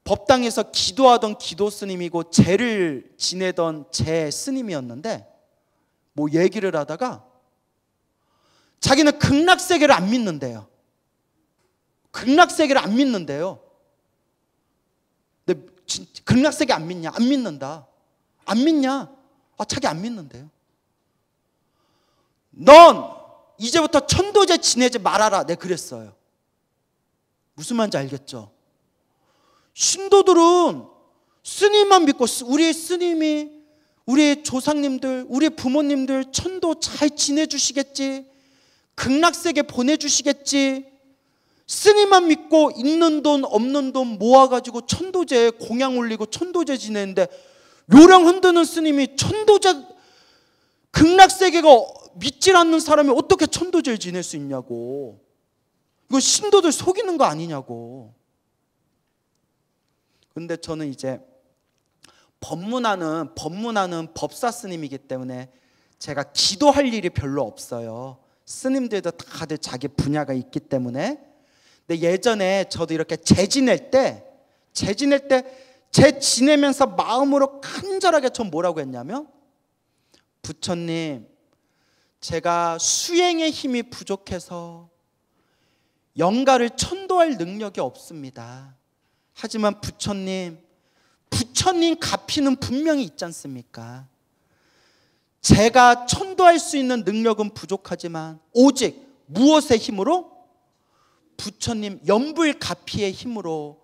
법당에서 기도하던 기도 스님이고 제를 지내던 제 스님이었는데, 뭐 얘기를 하다가 자기는 극락세계를 안 믿는데요. 극락세계를 안 믿는데요. 근데 극락세계 안 믿냐? 안 믿는다. 안 믿냐? 자기 안 믿는데요. 넌 이제부터 천도제 지내지 말아라. 네, 그랬어요. 무슨 말인지 알겠죠? 신도들은 스님만 믿고, 우리 스님이, 우리 조상님들, 우리 부모님들 천도 잘 지내주시겠지, 극락세계 보내주시겠지, 스님만 믿고 있는 돈 없는 돈 모아가지고 천도제 공양 올리고 천도제 지내는데, 요령 흔드는 스님이 천도제 극락세계가 믿질 않는 사람이 어떻게 천도제를 지낼 수 있냐고. 이거 신도들 속이는 거 아니냐고. 근데 저는 이제 법문하는 법사 스님이기 때문에 제가 기도할 일이 별로 없어요. 스님들도 다들 자기 분야가 있기 때문에. 근데 예전에 저도 이렇게 제 지낼 때 제 지내면서 마음으로 간절하게 전 뭐라고 했냐면, 부처님, 제가 수행의 힘이 부족해서 영가를 천도할 능력이 없습니다. 하지만 부처님 가피는 분명히 있지 않습니까? 제가 천도할 수 있는 능력은 부족하지만 오직 무엇의 힘으로? 부처님 염불 가피의 힘으로,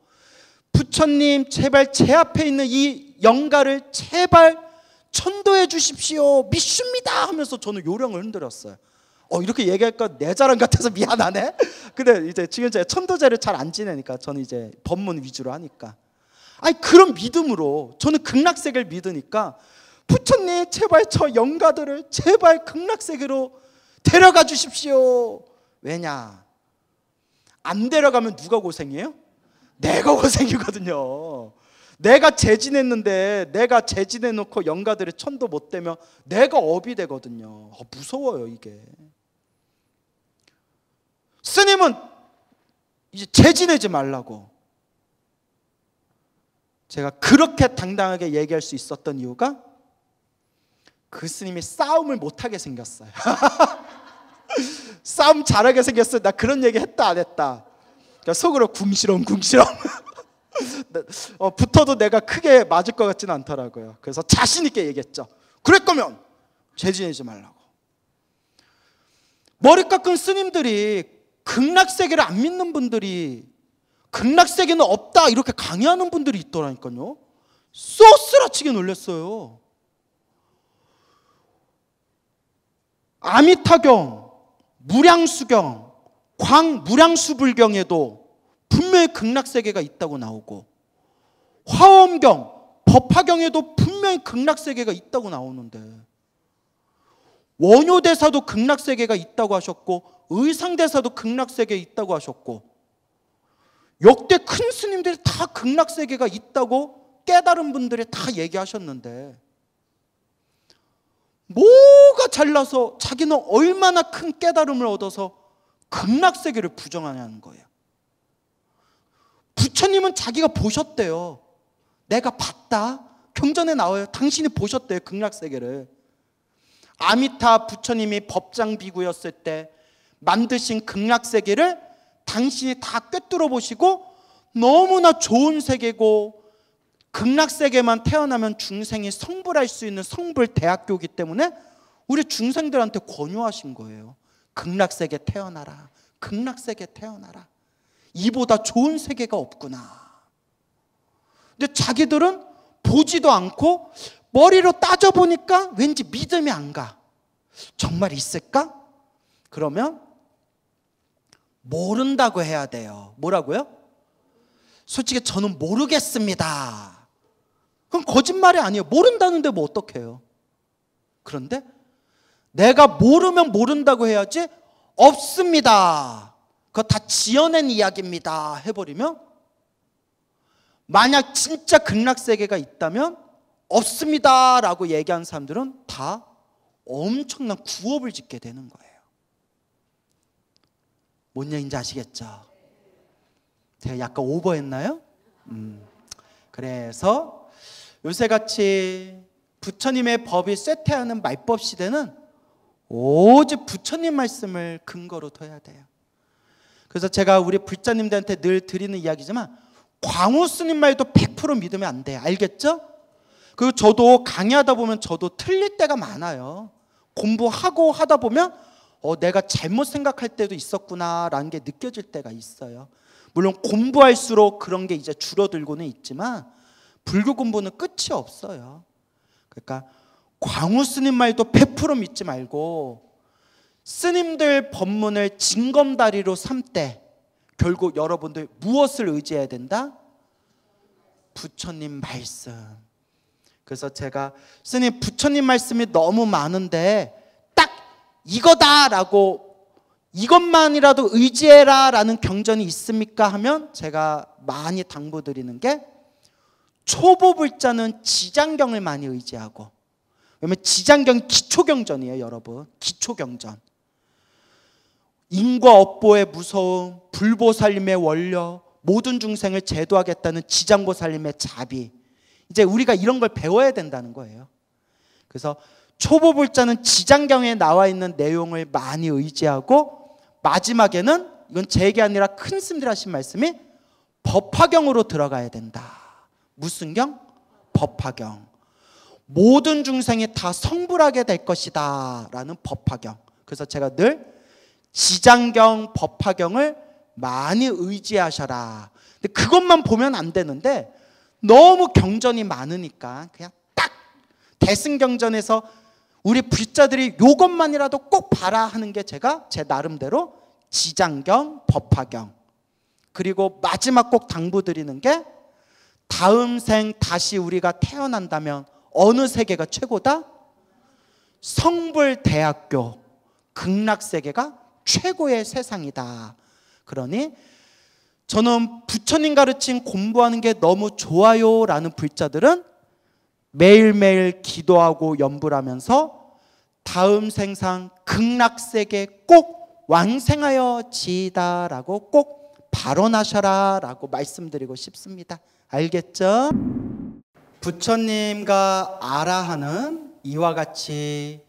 부처님 제발 제 앞에 있는 이 영가를 제발 천도해 주십시오. 믿습니다 하면서 저는 요령을 흔들었어요. 이렇게 얘기할까 내 자랑 같아서 미안하네. 근데 이제 지금 제가 천도제를 잘 안 지내니까 저는 이제 법문 위주로 하니까, 그런 믿음으로 저는 극락세계를 믿으니까, 부처님 제발 저 영가들을 제발 극락세계로 데려가 주십시오. 왜냐? 안 데려가면 누가 고생이에요? 내가 고생이거든요. 내가 재진했는데, 내가 재진해놓고 영가들의 천도 못 되면 내가 업이 되거든요. 무서워요 이게. 스님은 이제 재진하지 말라고. 제가 그렇게 당당하게 얘기할 수 있었던 이유가, 그 스님이 싸움을 못하게 생겼어요. 싸움 잘하게 생겼어요. 나 그런 얘기 했다 안 했다? 그러니까 속으로 궁시렁 붙어도 내가 크게 맞을 것 같지는 않더라고요. 그래서 자신 있게 얘기했죠. 그럴 거면 죄 지내지 말라고. 머리 깎은 스님들이, 극락세계를 안 믿는 분들이 극락세계는 없다 이렇게 강요하는 분들이 있더라니까요. 쏘스라치게 놀랐어요. 아미타경, 무량수경, 광무량수불경에도 분명히 극락세계가 있다고 나오고, 화엄경, 법화경에도 분명히 극락세계가 있다고 나오는데, 원효대사도 극락세계가 있다고 하셨고, 의상대사도 극락세계에 있다고 하셨고, 역대 큰 스님들이 다 극락세계가 있다고 깨달은 분들이 다 얘기하셨는데, 뭐가 잘나서 자기는 얼마나 큰 깨달음을 얻어서 극락세계를 부정하냐는 거예요. 부처님은 자기가 보셨대요. 내가 봤다. 경전에 나와요. 당신이 보셨대요, 극락세계를. 아미타 부처님이 법장비구였을 때 만드신 극락세계를 당신이 다 꿰뚫어 보시고, 너무나 좋은 세계고 극락세계만 태어나면 중생이 성불할 수 있는 성불대학교이기 때문에 우리 중생들한테 권유하신 거예요. 극락세계 태어나라. 극락세계 태어나라. 이보다 좋은 세계가 없구나. 근데 자기들은 보지도 않고 머리로 따져보니까 왠지 믿음이 안 가. 정말 있을까? 그러면 모른다고 해야 돼요. 뭐라고요? 솔직히 저는 모르겠습니다. 그럼 거짓말이 아니에요. 모른다는데 뭐 어떡해요? 그런데 내가 모르면 모른다고 해야지 없습니다, 그거 다 지어낸 이야기입니다 해버리면, 만약 진짜 극락세계가 있다면 없습니다 라고 얘기한 사람들은 다 엄청난 구업을 짓게 되는 거예요. 뭔 얘기인지 아시겠죠? 제가 약간 오버했나요? 그래서 요새같이 부처님의 법이 쇠퇴하는 말법 시대는 오직 부처님 말씀을 근거로 둬야 돼요. 그래서 제가 우리 불자님들한테 늘 드리는 이야기지만, 광우 스님 말도 100% 믿으면 안 돼요. 알겠죠? 그리고 저도 강의하다 보면 저도 틀릴 때가 많아요. 공부하고 하다 보면 내가 잘못 생각할 때도 있었구나라는 게 느껴질 때가 있어요. 물론 공부할수록 그런 게 이제 줄어들고는 있지만 불교 공부는 끝이 없어요. 그러니까 광우 스님 말도 100% 믿지 말고 스님들 법문을 징검다리로 삼되 결국 여러분들 무엇을 의지해야 된다? 부처님 말씀. 그래서 제가 스님 부처님 말씀이 너무 많은데 딱 이거다라고, 이것만이라도 의지해라 라는 경전이 있습니까 하면 제가 많이 당부드리는 게, 초보불자는 지장경을 많이 의지하고, 왜냐면 지장경이 기초경전이에요 여러분. 기초경전. 인과 업보의 무서움, 불보살님의 원력, 모든 중생을 제도하겠다는 지장보살님의 자비, 이제 우리가 이런 걸 배워야 된다는 거예요. 그래서 초보불자는 지장경에 나와 있는 내용을 많이 의지하고, 마지막에는, 이건 제 얘기 아니라 큰 스님들 하신 말씀이 법화경으로 들어가야 된다. 무슨 경? 법화경. 모든 중생이 다 성불하게 될 것이다 라는 법화경. 그래서 제가 늘 지장경, 법화경을 많이 의지하셔라. 근데 그것만 보면 안 되는데 너무 경전이 많으니까 그냥 딱 대승경전에서 우리 불자들이 이것만이라도 꼭 봐라 하는 게 제가 제 나름대로 지장경, 법화경. 그리고 마지막 꼭 당부드리는 게, 다음 생 다시 우리가 태어난다면 어느 세계가 최고다? 성불대학교, 극락세계가 최고의 세상이다. 그러니 저는 부처님 가르친 공부하는 게 너무 좋아요 라는 불자들은 매일매일 기도하고 염불하면서 다음 생상 극락세계 꼭 완생하여 지이다라고 꼭 발언하셔라 라고 말씀드리고 싶습니다. 알겠죠? 부처님과 아라한은 이와 같이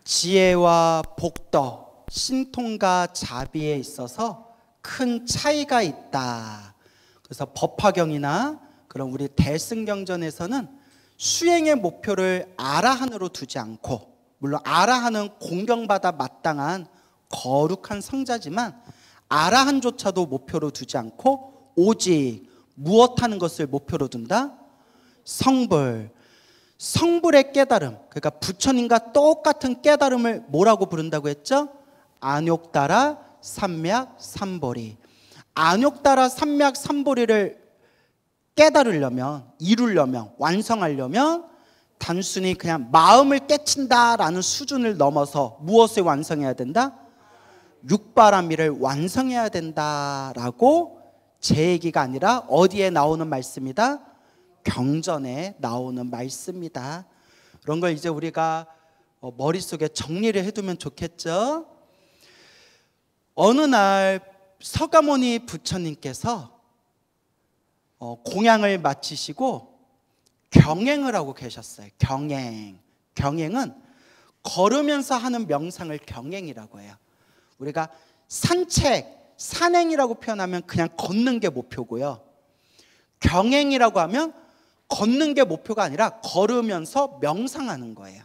지혜와 복덕, 신통과 자비에 있어서 큰 차이가 있다. 그래서 법화경이나 그런 우리 대승경전에서는 수행의 목표를 아라한으로 두지 않고, 물론 아라한은 공경받아 마땅한 거룩한 성자지만 아라한조차도 목표로 두지 않고 오직 무엇하는 것을 목표로 둔다? 성불. 성불의 깨달음. 그러니까 부처님과 똑같은 깨달음을 뭐라고 부른다고 했죠? 안욕다라 삼맥 삼보리. 안욕다라 삼맥 삼보리를 깨달으려면, 이루려면, 완성하려면 단순히 그냥 마음을 깨친다라는 수준을 넘어서 무엇을 완성해야 된다? 육바라밀을 완성해야 된다라고, 제 얘기가 아니라 어디에 나오는 말씀이다? 경전에 나오는 말씀이다. 그런 걸 이제 우리가 머릿속에 정리를 해두면 좋겠죠. 어느 날 서가모니 부처님께서 공양을 마치시고 경행을 하고 계셨어요. 경행. 경행은 걸으면서 하는 명상을 경행이라고 해요. 우리가 산책, 산행이라고 표현하면 그냥 걷는 게 목표고요. 경행이라고 하면 걷는 게 목표가 아니라 걸으면서 명상하는 거예요.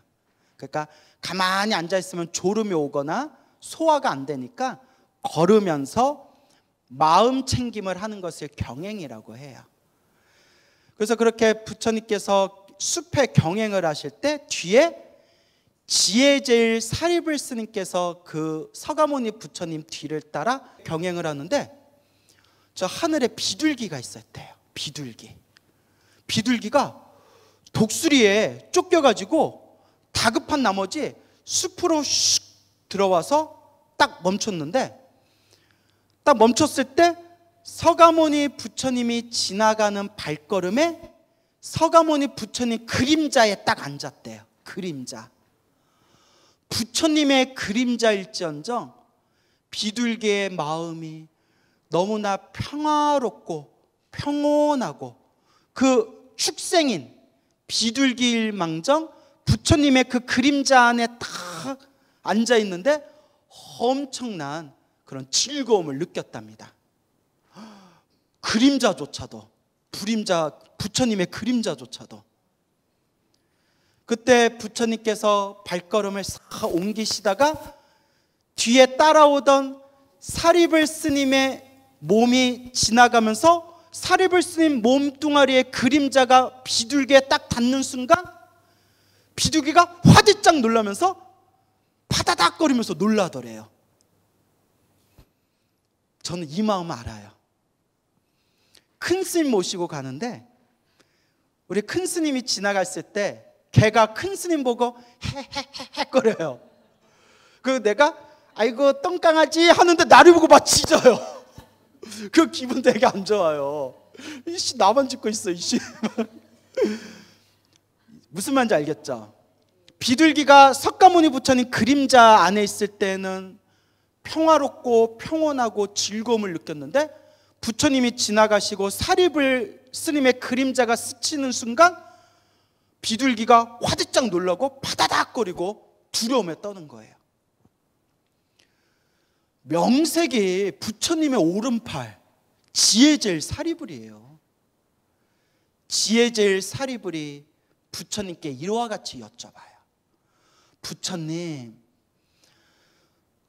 그러니까 가만히 앉아있으면 졸음이 오거나 소화가 안 되니까 걸으면서 마음 챙김을 하는 것을 경행이라고 해요. 그래서 그렇게 부처님께서 숲에 경행을 하실 때 뒤에 지혜제일 사리불 스님께서 그 서가모니 부처님 뒤를 따라 병행을 하는데 저 하늘에 비둘기가 있었대요. 비둘기가 독수리에 쫓겨가지고 다급한 나머지 숲으로 슉 들어와서 딱 멈췄는데, 딱 멈췄을 때 서가모니 부처님이 지나가는 발걸음에 서가모니 부처님 그림자에 딱 앉았대요. 그림자. 부처님의 그림자일지언정 비둘기의 마음이 너무나 평화롭고 평온하고 그 축생인 비둘기일망정 부처님의 그 그림자 안에 딱 앉아 있는데 엄청난 그런 즐거움을 느꼈답니다. 그림자조차도, 부처님의 그림자조차도. 그때 부처님께서 발걸음을 싹 옮기시다가 뒤에 따라오던 사리불 스님의 몸이 지나가면서 사리불 스님 몸뚱아리의 그림자가 비둘기에 딱 닿는 순간 비둘기가 화들짝 놀라면서 파다닥거리면서 놀라더래요. 저는 이 마음 알아요. 큰 스님 모시고 가는데 우리 큰 스님이 지나갔을 때 걔가 큰 스님 보고 헤헤헤헤거려요. 그 내가 아이고 똥강아지 하는데 나를 보고 막 짖어요. 그 기분 되게 안 좋아요. 이씨 나만 짖고 있어 이씨. 무슨 말인지 알겠죠? 비둘기가 석가모니 부처님 그림자 안에 있을 때는 평화롭고 평온하고 즐거움을 느꼈는데 부처님이 지나가시고 사리불 스님의 그림자가 스치는 순간 비둘기가 화들짝 놀라고 파다닥거리고 두려움에 떠는 거예요. 명색이 부처님의 오른팔 지혜제일 사리불이에요. 지혜제일 사리불이 부처님께 이와 같이 여쭤봐요.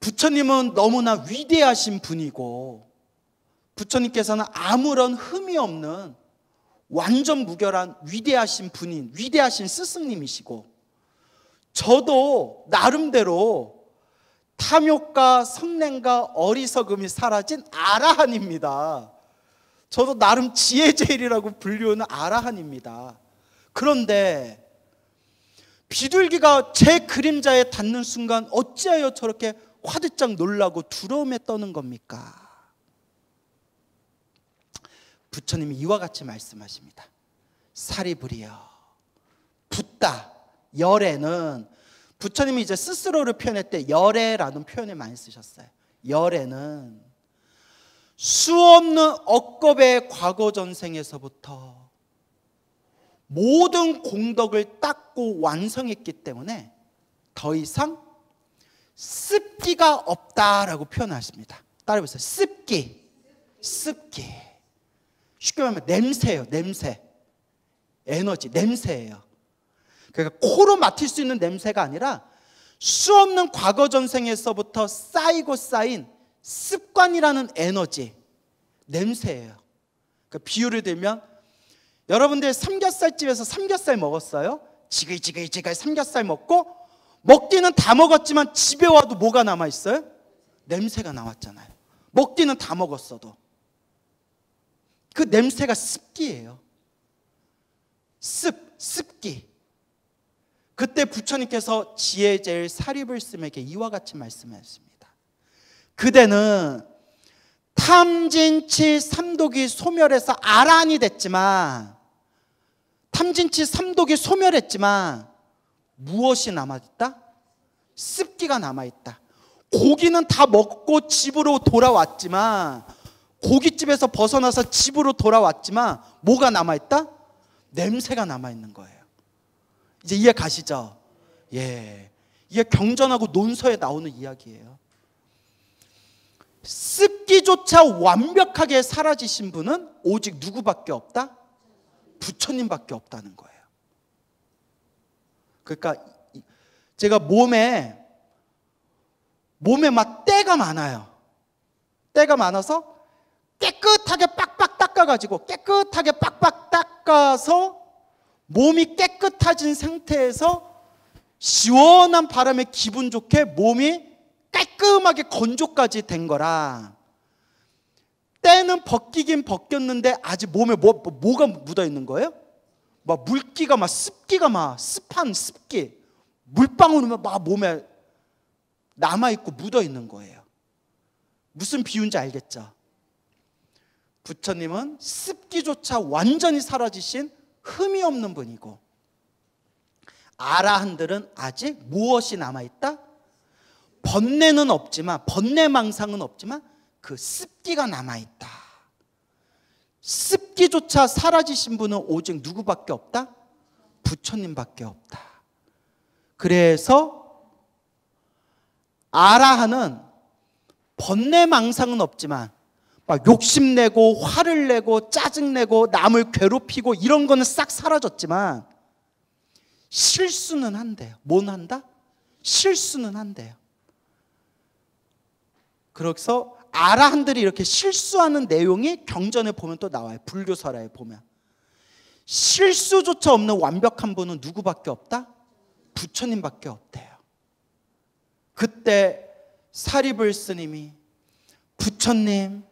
부처님은 너무나 위대하신 분이고 부처님께서는 아무런 흠이 없는 완전 무결한 위대하신 분인 위대하신 스승님이시고 저도 나름대로 탐욕과 성냄과 어리석음이 사라진 아라한입니다. 저도 나름 지혜제일이라고 불리우는 아라한입니다. 그런데 비둘기가 제 그림자에 닿는 순간 어찌하여 저렇게 화들짝 놀라고 두려움에 떠는 겁니까? 부처님이 이와 같이 말씀하십니다. 사리불이여 붓다. 열애는 부처님이 이제 스스로를 표현할 때 열애라는 표현을 많이 쓰셨어요. 열애는 수없는 억겁의 과거 전생에서부터 모든 공덕을 닦고 완성했기 때문에 더 이상 습기가 없다라고 표현하십니다. 따라해보세요. 습기. 쉽게 말하면 냄새예요. 냄새. 에너지, 냄새예요. 그러니까 코로 맡을 수 있는 냄새가 아니라 수없는 과거 전생에서부터 쌓이고 쌓인 습관이라는 에너지, 냄새예요. 그러니까 비유를 들면 여러분들 삼겹살집에서 삼겹살 먹었어요? 지글지글 삼겹살 먹고 먹기는 다 먹었지만 집에 와도 뭐가 남아있어요? 냄새가 남았잖아요. 먹기는 다 먹었어도 그 냄새가 습기예요. 습기. 그때 부처님께서 지혜제일 사리불 스님에게 이와 같이 말씀하셨습니다. 그대는 탐진치 삼독이 소멸해서 아란이 됐지만 탐진치 삼독이 소멸했지만 무엇이 남아있다? 습기가 남아있다. 고기는 다 먹고 집으로 돌아왔지만 고깃집에서 벗어나서 집으로 돌아왔지만 뭐가 남아있다? 냄새가 남아있는 거예요. 이제 이해 가시죠? 예, 이게 경전하고 논서에 나오는 이야기예요. 습기조차 완벽하게 사라지신 분은 오직 누구밖에 없다? 부처님밖에 없다는 거예요. 그러니까 제가 몸에 막 때가 많아요. 때가 많아서 깨끗하게 빡빡 닦아가지고 깨끗하게 빡빡 닦아서 몸이 깨끗해진 상태에서 시원한 바람에 기분 좋게 몸이 깔끔하게 건조까지 된 거라. 때는 벗기긴 벗겼는데 아직 몸에 뭐가 묻어 있는 거예요? 막 물기가 막 습기가 막 습한 습기, 물방울이 막 몸에 남아 있고 묻어 있는 거예요. 무슨 비유인지 알겠죠? 부처님은 습기조차 완전히 사라지신 흠이 없는 분이고, 아라한들은 아직 무엇이 남아있다? 번뇌는 없지만, 번뇌망상은 없지만 그 습기가 남아있다. 습기조차 사라지신 분은 오직 누구밖에 없다? 부처님밖에 없다. 그래서 아라한은 번뇌망상은 없지만 막 욕심내고 화를 내고 짜증내고 남을 괴롭히고 이런 거는 싹 사라졌지만 실수는 한대요. 뭔 한다? 실수는 한대요. 그래서 아라한들이 이렇게 실수하는 내용이 경전에 보면 또 나와요. 불교설화에 보면 실수조차 없는 완벽한 분은 누구밖에 없다? 부처님밖에 없대요. 그때 사리불 스님이 부처님,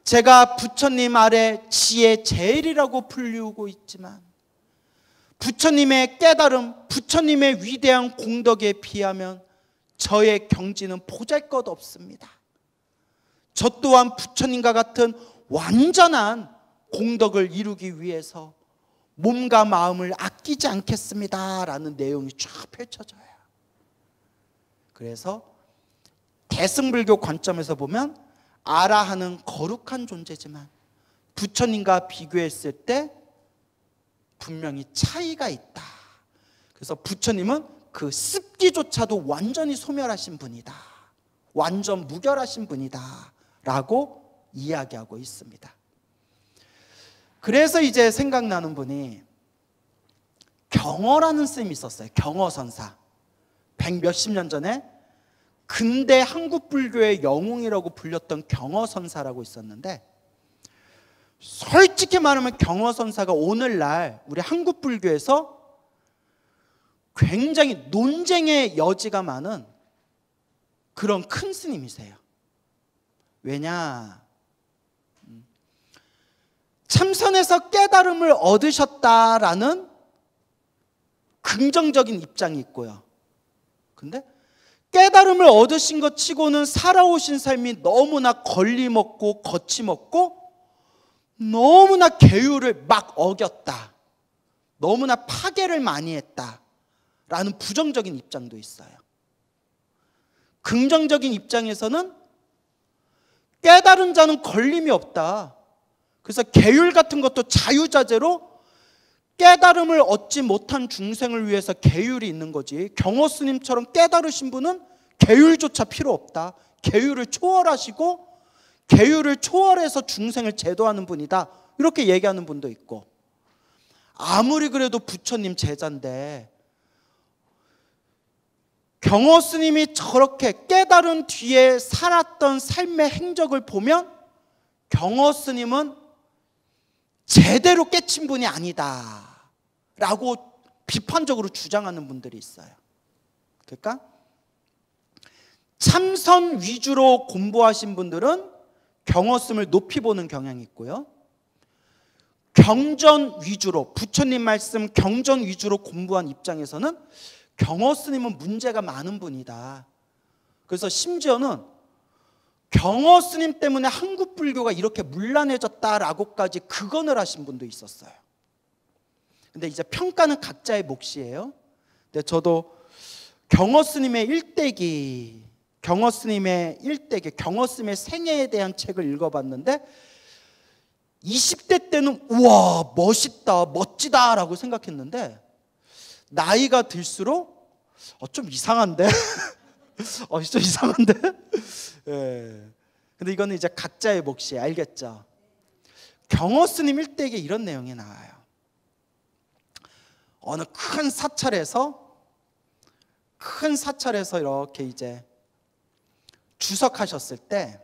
제가 부처님 아래 지혜 제일이라고 불리우고 있지만 부처님의 깨달음, 부처님의 위대한 공덕에 비하면 저의 경지는 보잘것 없습니다. 저 또한 부처님과 같은 완전한 공덕을 이루기 위해서 몸과 마음을 아끼지 않겠습니다 라는 내용이 쫙 펼쳐져요. 그래서 대승불교 관점에서 보면 아라한은 거룩한 존재지만 부처님과 비교했을 때 분명히 차이가 있다. 그래서 부처님은 그 습기조차도 완전히 소멸하신 분이다. 완전 무결하신 분이다 라고 이야기하고 있습니다. 그래서 이제 생각나는 분이 경어라는 스님이 있었어요. 경어선사. 100몇십 년 전에 근대 한국 불교의 영웅이라고 불렸던 경어선사라고 있었는데, 솔직히 말하면 경어선사가 오늘날 우리 한국 불교에서 굉장히 논쟁의 여지가 많은 그런 큰 스님이세요. 왜냐? 참선에서 깨달음을 얻으셨다라는 긍정적인 입장이 있고요. 근데 깨달음을 얻으신 것 치고는 살아오신 삶이 너무나 걸림없고 거침없고 너무나 계율을 막 어겼다. 너무나 파괴를 많이 했다라는 부정적인 입장도 있어요. 긍정적인 입장에서는 깨달은 자는 걸림이 없다. 그래서 계율 같은 것도 자유자재로 깨달음을 얻지 못한 중생을 위해서 계율이 있는 거지, 경어 스님처럼 깨달으신 분은 계율조차 필요 없다. 계율을 초월하시고 계율을 초월해서 중생을 제도하는 분이다. 이렇게 얘기하는 분도 있고, 아무리 그래도 부처님 제자인데 경어 스님이 저렇게 깨달은 뒤에 살았던 삶의 행적을 보면 경어 스님은 제대로 깨친 분이 아니다 라고 비판적으로 주장하는 분들이 있어요. 그러니까 참선 위주로 공부하신 분들은 경어 스님을 높이 보는 경향이 있고요, 경전 위주로, 부처님 말씀 경전 위주로 공부한 입장에서는 경어 스님은 문제가 많은 분이다. 그래서 심지어는 경어 스님 때문에 한국 불교가 이렇게 문란해졌다라고까지 극언을 하신 분도 있었어요. 근데 이제 평가는 각자의 몫이에요. 근데 저도 경어 스님의 일대기, 경어 스님의 생애에 대한 책을 읽어봤는데 20대 때는 우와 멋있다, 멋지다라고 생각했는데 나이가 들수록 좀 이상한데? 좀 이상한데? 예. 근데 이거는 이제 각자의 몫이에요. 알겠죠? 경어 스님 일대기에 이런 내용이 나와요. 어느 큰 사찰에서 이렇게 이제 주석하셨을 때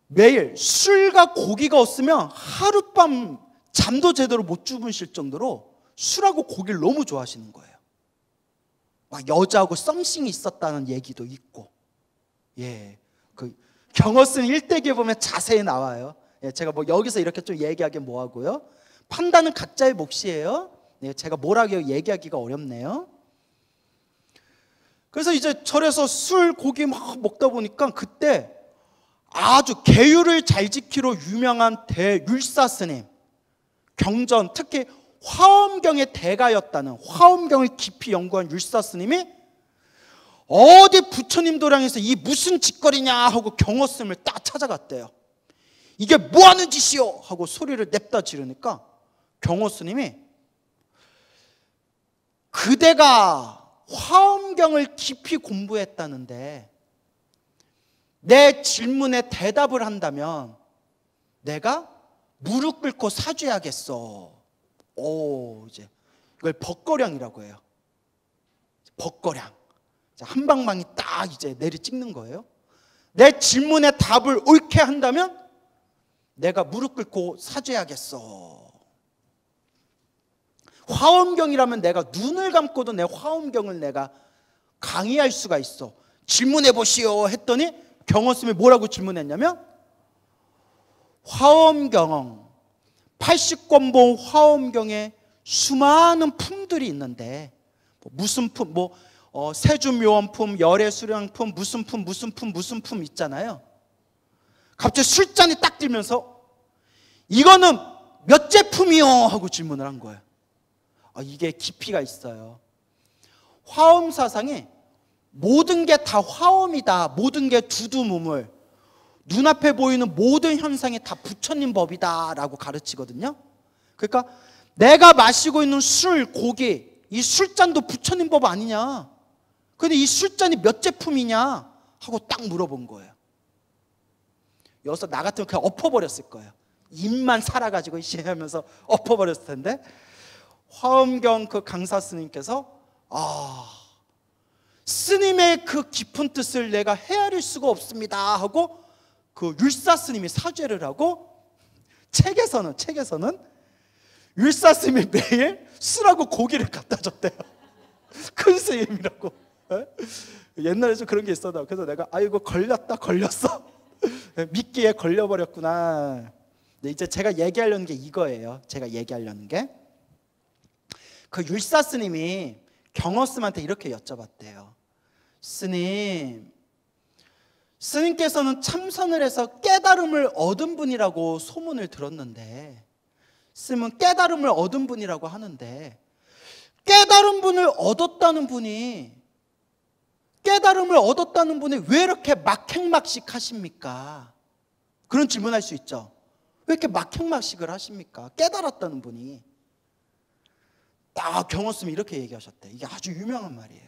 매일 술과 고기가 없으면 하룻밤 잠도 제대로 못 주무실 정도로 술하고 고기를 너무 좋아하시는 거예요. 막 여자하고 썸씽이 있었다는 얘기도 있고, 예, 그 경허슨 일대기에 보면 자세히 나와요. 예, 제가 뭐 여기서 이렇게 좀 얘기하기 뭐하고요. 판단은 각자의 몫이에요. 예, 제가 뭐라고 얘기하기가 어렵네요. 그래서 이제 절에서 술, 고기 막 먹다 보니까 그때 아주 계율을 잘 지키러 유명한 대율사 스님, 경전, 특히 화엄경의 대가였다는, 화엄경을 깊이 연구한 율사 스님이 어디 부처님 도량에서 이 무슨 짓거리냐 하고 경허스님을 딱 찾아갔대요. 이게 뭐하는 짓이요 하고 소리를 냅다 지르니까 경허스님이 그대가 화엄경을 깊이 공부했다는데 내 질문에 대답을 한다면 내가 무릎 꿇고 사죄하겠어. 오, 이제 이걸 법거량이라고 해요. 법거량. 한 방망이 딱 이제 내리 찍는 거예요. 내 질문에 답을 옳게 한다면 내가 무릎 꿇고 사죄하겠어. 화엄경이라면 내가 눈을 감고도 내 화엄경을 내가 강의할 수가 있어. 질문해 보시오 했더니 경허스님이 뭐라고 질문했냐면 화엄경 80권봉 화엄경에 수많은 품들이 있는데 무슨 품, 세주묘원품, 열애수량품, 무슨 품 있잖아요. 갑자기 술잔이 딱 들면서 이거는 몇 제품이요? 하고 질문을 한 거예요. 이게 깊이가 있어요. 화엄 사상이 모든 게 다 화엄이다, 모든 게 두두무물, 눈앞에 보이는 모든 현상이 다 부처님 법이다 라고 가르치거든요. 그러니까 내가 마시고 있는 술, 고기, 이 술잔도 부처님 법 아니냐, 근데 이 술잔이 몇 제품이냐 하고 딱 물어본 거예요. 여기서 나 같으면 그냥 엎어버렸을 거예요. 입만 살아가지고 하면서 엎어버렸을 텐데 화엄경 그 강사 스님께서 스님의 그 깊은 뜻을 내가 헤아릴 수가 없습니다 하고 그 율사 스님이 사죄를 하고 책에서는 율사 스님이 매일 술하고 고기를 갖다 줬대요. 큰 스님이라고. 옛날에 좀 그런 게 있었다. 그래서 내가 아이고 걸렸어. 미끼에 걸려버렸구나. 근데 이제 제가 얘기하려는 게 이거예요. 제가 얘기하려는 게 그 율사 스님이 경허스님한테 이렇게 여쭤봤대요. 스님께서는 참선을 해서 깨달음을 얻은 분이라고 소문을 들었는데, 스님은 깨달음을 얻은 분이라고 하는데 깨달음을 얻었다는 분이 왜 이렇게 막행막식 하십니까? 그런 질문할 수 있죠. 왜 이렇게 막행막식을 하십니까? 깨달았다는 분이. 딱 경허스님이 이렇게 얘기하셨대. 이게 아주 유명한 말이에요.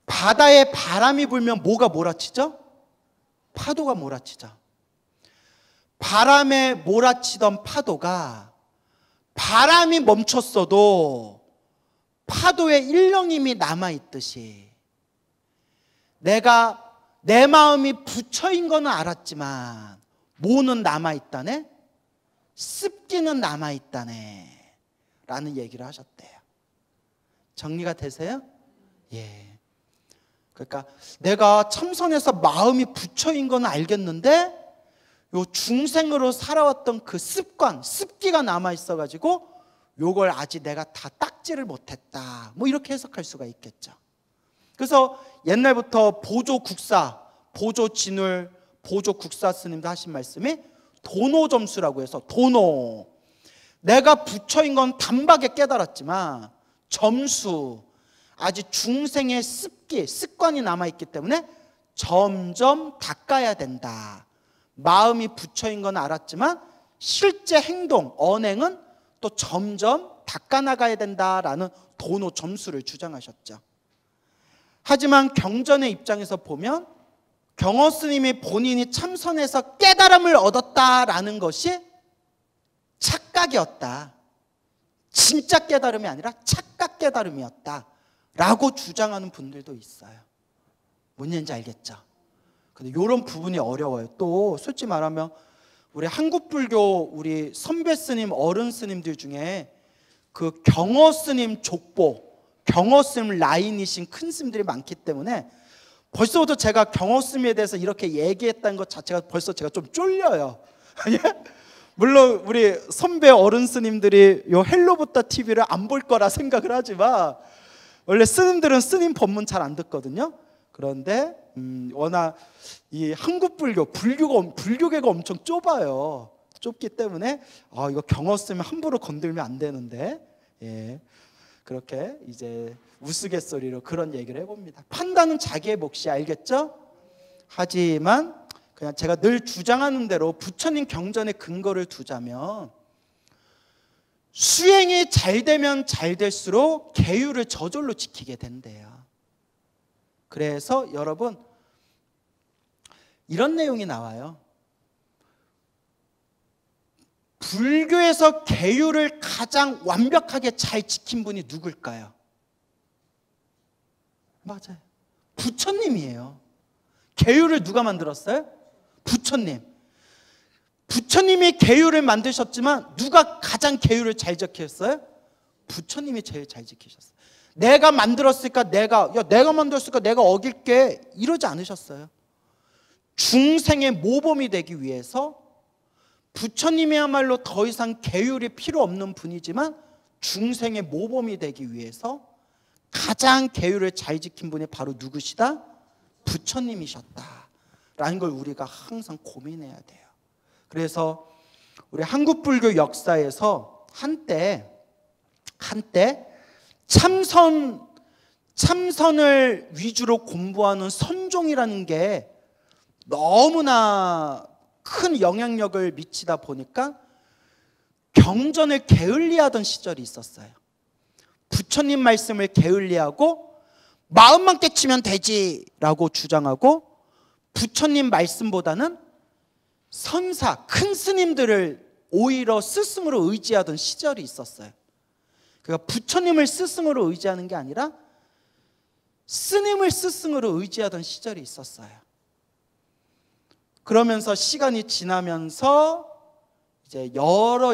바다에 바람이 불면 뭐가 몰아치죠? 파도가 몰아치죠. 바람에 몰아치던 파도가 바람이 멈췄어도 파도에 일렁임이 남아있듯이 내가 내 마음이 부처인 거는 알았지만 뭐는 남아있다네? 습기는 남아있다네 라는 얘기를 하셨대요. 정리가 되세요? 예. 그러니까 내가 참선해서 마음이 부처인 건 알겠는데 요 중생으로 살아왔던 그 습기가 남아있어가지고 요걸 아직 내가 다 닦지를 못했다, 뭐 이렇게 해석할 수가 있겠죠. 그래서 옛날부터 보조진울, 보조국사 스님도 하신 말씀이 도노점수라고 해서 내가 부처인 건 단박에 깨달았지만 점수, 아직 중생의 습관이 남아있기 때문에 점점 닦아야 된다. 마음이 부처인 건 알았지만 실제 행동, 언행은 또 점점 닦아나가야 된다라는 도노 점수를 주장하셨죠. 하지만 경전의 입장에서 보면 경허스님이 본인이 참선해서 깨달음을 얻었다라는 것이 착각이었다, 진짜 깨달음이 아니라 착각 깨달음이었다 라고 주장하는 분들도 있어요. 뭔 얘기인지 알겠죠? 근데 이런 부분이 어려워요. 또 솔직히 말하면 우리 한국불교 우리 선배 스님, 어른 스님들 중에 그 경어 스님 족보, 경어 스님 라인이신 큰 스님들이 많기 때문에 벌써부터 제가 경어 스님에 대해서 이렇게 얘기했다는 것 자체가 벌써 제가 좀 쫄려요. 예? 물론 우리 선배 어른 스님들이 요 헬로부터 TV를 안 볼 거라 생각을 하지만 원래 스님들은 스님 법문 잘 안 듣거든요. 그런데 워낙 이 한국 불교계가 엄청 좁아요. 좁기 때문에 이거 경어 스님 함부로 건들면 안 되는데, 예, 그렇게 이제 우스갯소리로 그런 얘기를 해봅니다. 판단은 자기의 몫이, 알겠죠? 하지만 그냥 제가 늘 주장하는 대로 부처님 경전에 근거를 두자면 수행이 잘 되면 잘 될수록 계율을 저절로 지키게 된대요. 그래서 여러분 이런 내용이 나와요. 불교에서 계율을 가장 완벽하게 잘 지킨 분이 누굴까요? 맞아요. 부처님이에요. 계율을 누가 만들었어요? 부처님. 부처님이 계율을 만드셨지만 누가 가장 계율을 잘 지켰어요? 부처님이 제일 잘 지키셨어요. 내가 만들었으니까 내가 만들었으니까 내가 어길게 이러지 않으셨어요. 중생의 모범이 되기 위해서 부처님이야말로 더 이상 계율이 필요 없는 분이지만 중생의 모범이 되기 위해서 가장 계율을 잘 지킨 분이 바로 누구시다? 부처님이셨다라는 걸 우리가 항상 고민해야 돼요. 그래서 우리 한국 불교 역사에서 한때 참선을 위주로 공부하는 선종이라는 게 너무나 큰 영향력을 미치다 보니까 경전을 게을리하던 시절이 있었어요. 부처님 말씀을 게을리하고 마음만 깨치면 되지라고 주장하고 부처님 말씀보다는 선사, 큰 스님들을 오히려 스승으로 의지하던 시절이 있었어요. 그러니까 부처님을 스승으로 의지하는 게 아니라 스님을 스승으로 의지하던 시절이 있었어요. 그러면서 시간이 지나면서 여러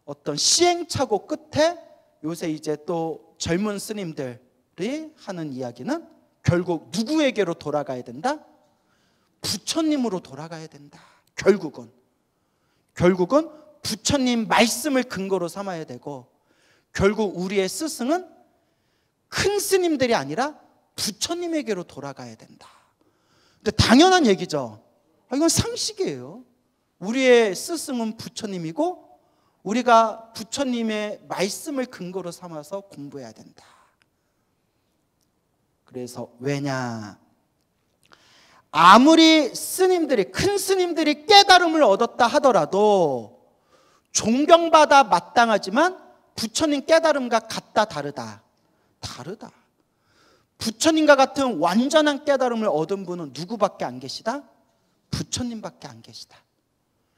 어떤 시행착오 끝에 요새 또 젊은 스님들이 하는 이야기는 결국 누구에게로 돌아가야 된다? 부처님으로 돌아가야 된다. 결국은 부처님 말씀을 근거로 삼아야 되고 결국 우리의 스승은 큰 스님들이 아니라 부처님에게로 돌아가야 된다. 근데 당연한 얘기죠. 이건 상식이에요. 우리의 스승은 부처님이고 우리가 부처님의 말씀을 근거로 삼아서 공부해야 된다. 그래서 왜냐? 아무리 큰 스님들이 깨달음을 얻었다 하더라도 존경받아 마땅하지만 부처님 깨달음과 같다 다르다. 부처님과 같은 완전한 깨달음을 얻은 분은 누구밖에 안 계시다? 부처님밖에 안 계시다.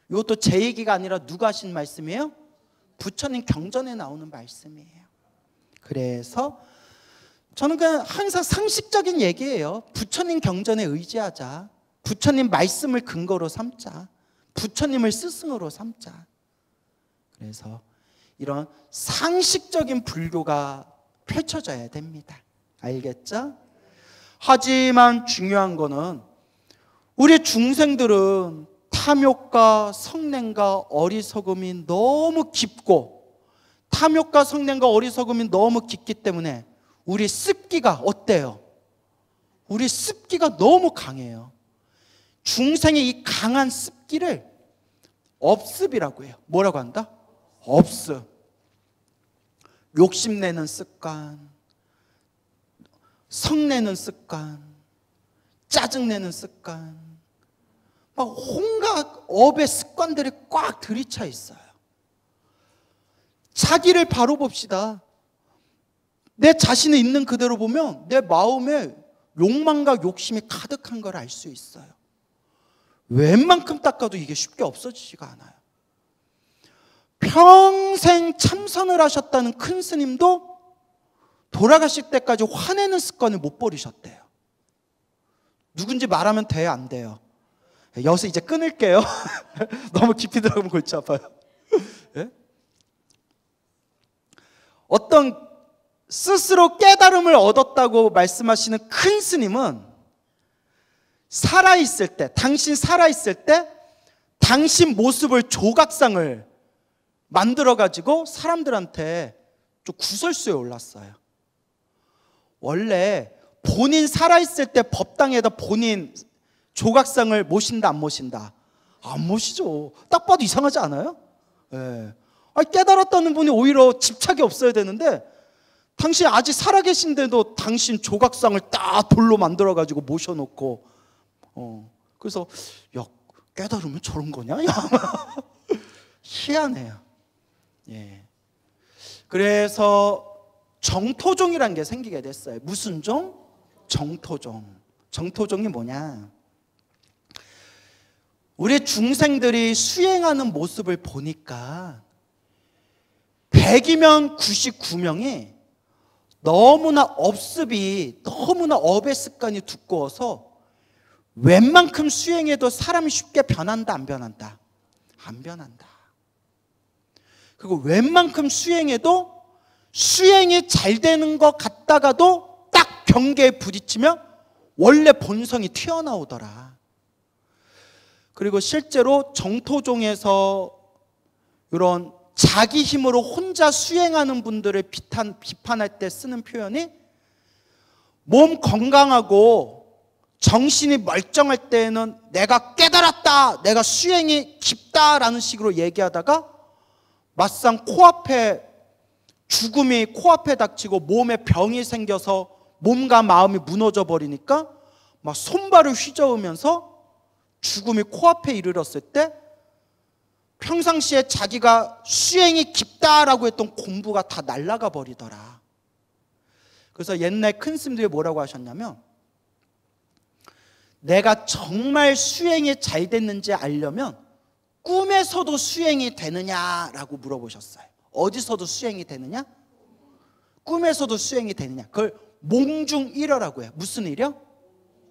이것도 제 얘기가 아니라 누가 하신 말씀이에요? 부처님 경전에 나오는 말씀이에요. 그래서 저는 그냥 항상 상식적인 얘기예요. 부처님 경전에 의지하자. 부처님 말씀을 근거로 삼자. 부처님을 스승으로 삼자. 그래서 이런 상식적인 불교가 펼쳐져야 됩니다. 알겠죠? 하지만 중요한 거는 우리 중생들은 탐욕과 성냄과 어리석음이 너무 깊고 탐욕과 성냄과 어리석음이 너무 깊기 때문에 우리 습기가 어때요? 우리 습기가 너무 강해요. 중생의 이 강한 습기를 업습이라고 해요. 뭐라고 한다? 업습. 욕심내는 습관, 성내는 습관, 짜증내는 습관, 막 온갖 업의 습관들이 꽉 들이차 있어요. 자기를 바로 봅시다. 내 자신을 있는 그대로 보면 내 마음에 욕망과 욕심이 가득한 걸 알 수 있어요. 웬만큼 닦아도 이게 쉽게 없어지지가 않아요. 평생 참선을 하셨다는 큰 스님도 돌아가실 때까지 화내는 습관을 못 버리셨대요. 누군지 말하면 돼요, 안 돼요? 여기서 이제 끊을게요. 너무 깊이 들어가면 골치 아파요. 예? 어떤 스스로 깨달음을 얻었다고 말씀하시는 큰 스님은 살아있을 때, 당신 살아있을 때 당신 모습을 조각상을 만들어가지고 사람들한테 좀 구설수에 올랐어요. 원래 본인 살아있을 때 법당에다 본인 조각상을 모신다 안 모신다? 안 모시죠. 딱 봐도 이상하지 않아요? 예. 아니, 깨달았다는 분이 오히려 집착이 없어야 되는데 당신 아직 살아계신데도 당신 조각상을 딱 돌로 만들어가지고 모셔놓고 그래서 야, 깨달으면 저런 거냐? 희한해요. 예. 그래서 정토종이라는 게 생기게 됐어요. 무슨 종? 정토종. 정토종이 뭐냐? 우리 중생들이 수행하는 모습을 보니까 100이면 99명이 너무나 업습이, 너무나 업의 습관이 두꺼워서 웬만큼 수행해도 사람이 쉽게 변한다 안 변한다? 안 변한다. 그리고 웬만큼 수행해도 수행이 잘 되는 것 같다가도 딱 경계에 부딪히면 원래 본성이 튀어나오더라. 그리고 실제로 정토종에서 이런 자기 힘으로 혼자 수행하는 분들을 비판할 때 쓰는 표현이 몸 건강하고 정신이 멀쩡할 때는 내가 깨달았다, 내가 수행이 깊다라는 식으로 얘기하다가 막상 코앞에 죽음이 코앞에 닥치고 몸에 병이 생겨서 몸과 마음이 무너져 버리니까 막 손발을 휘저으면서 죽음이 코앞에 이르렀을 때 평상시에 자기가 수행이 깊다라고 했던 공부가 다 날아가 버리더라. 그래서 옛날 큰 스님들이 뭐라고 하셨냐면 내가 정말 수행이 잘 됐는지 알려면 꿈에서도 수행이 되느냐라고 물어보셨어요. 어디서도 수행이 되느냐? 꿈에서도 수행이 되느냐? 그걸 몽중일여라고 해요. 무슨 일여?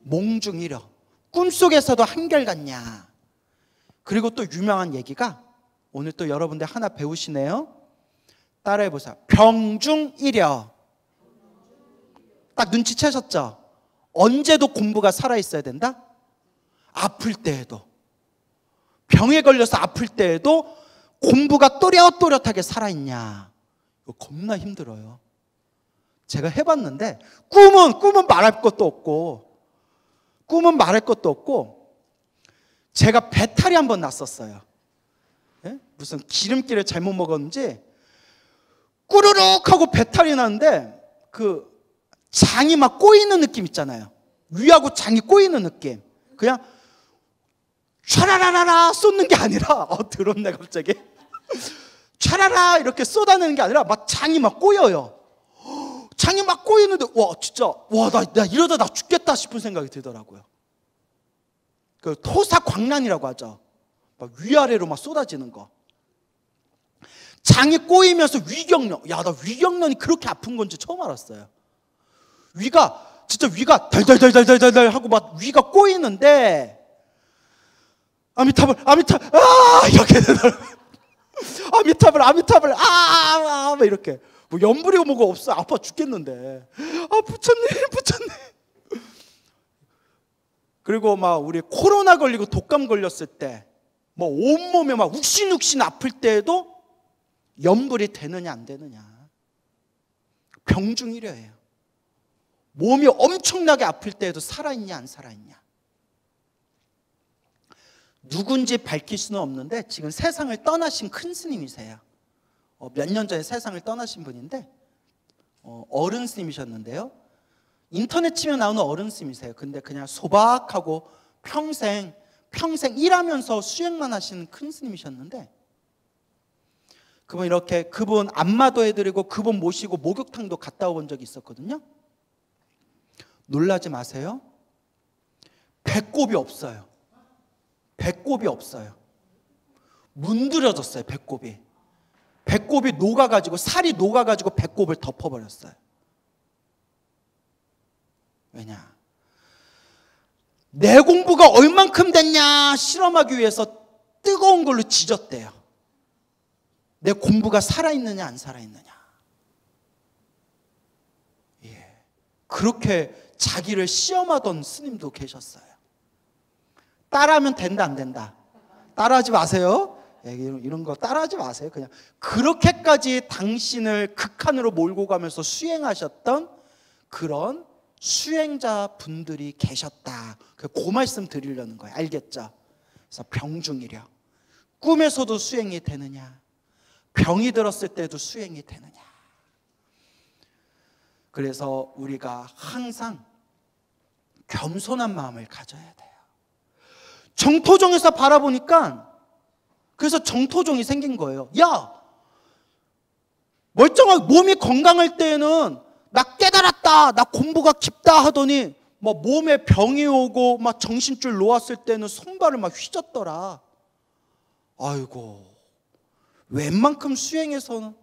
몽중일여. 꿈속에서도 한결같냐? 그리고 또 유명한 얘기가 오늘 또 여러분들 하나 배우시네요. 따라해 보세요. 병중일여. 딱 눈치채셨죠? 언제도 공부가 살아있어야 된다? 아플 때에도, 병에 걸려서 아플 때에도 공부가 또렷또렷하게 살아있냐? 이거 겁나 힘들어요. 제가 해봤는데 꿈은 말할 것도 없고 제가 배탈이 한번 났었어요. 예? 무슨 기름기를 잘못 먹었는지 꾸르륵 하고 배탈이 나는데 그 장이 막 꼬이는 느낌 있잖아요. 위하고 장이 꼬이는 느낌. 그냥 촤라라라라 쏟는 게 아니라 들었네 갑자기. 촤라라 이렇게 쏟아내는 게 아니라 막 장이 막 꼬여요. 장이 막 꼬이는데 와 진짜 나 이러다 나 죽겠다 싶은 생각이 들더라고요. 그 토사광란이라고 하죠. 막 위아래로 막 쏟아지는 거. 장이 꼬이면서 위경련. 야, 나 위경련이 그렇게 아픈 건지 처음 알았어요. 위가 덜덜덜덜덜덜 하고 막 위가 꼬이는데 아미타불 이렇게 되더라고요. 아미타불 막 이렇게 뭐 염불이고 뭐가 없어. 아파 죽겠는데 부처님 그리고 막 우리 코로나 걸리고 독감 걸렸을 때 뭐 온몸에 막 욱신욱신 아플 때에도 염불이 되느냐 안 되느냐. 병중일여예요. 몸이 엄청나게 아플 때에도 살아있냐 안 살아있냐. 누군지 밝힐 수는 없는데 지금 세상을 떠나신 큰 스님이세요. 몇 년 전에 세상을 떠나신 분인데 어른 스님이셨는데요. 인터넷 치면 나오는 어른 스님이세요. 근데 그냥 소박하고 평생 일하면서 수행만 하시는 큰 스님이셨는데 그분 안마도 해드리고 그분 모시고 목욕탕도 갔다 온 적이 있었거든요. 놀라지 마세요. 배꼽이 없어요. 문드러졌어요. 배꼽이 녹아가지고 살이 녹아가지고 배꼽을 덮어버렸어요. 왜냐? 내 공부가 얼만큼 됐냐 실험하기 위해서 뜨거운 걸로 지졌대요. 내 공부가 살아있느냐 안 살아있느냐. 예. 그렇게 자기를 시험하던 스님도 계셨어요. 따라하면 된다 안 된다? 따라하지 마세요. 예, 이런 거 따라하지 마세요. 그냥 그렇게까지 당신을 극한으로 몰고 가면서 수행하셨던 그런 수행자 분들이 계셨다. 그 말씀 드리려는 거예요. 알겠죠? 그래서 병중이려. 꿈에서도 수행이 되느냐? 병이 들었을 때도 수행이 되느냐? 그래서 우리가 항상 겸손한 마음을 가져야 돼요. 정토종에서 바라보니까 그래서 정토종이 생긴 거예요. 야, 멀쩡하게 몸이 건강할 때에는 나 깨달았다, 나 공부가 깊다 하더니 막 몸에 병이 오고 막 정신줄 놓았을 때는 손발을 막 휘젓더라. 아이고, 웬만큼 수행해서는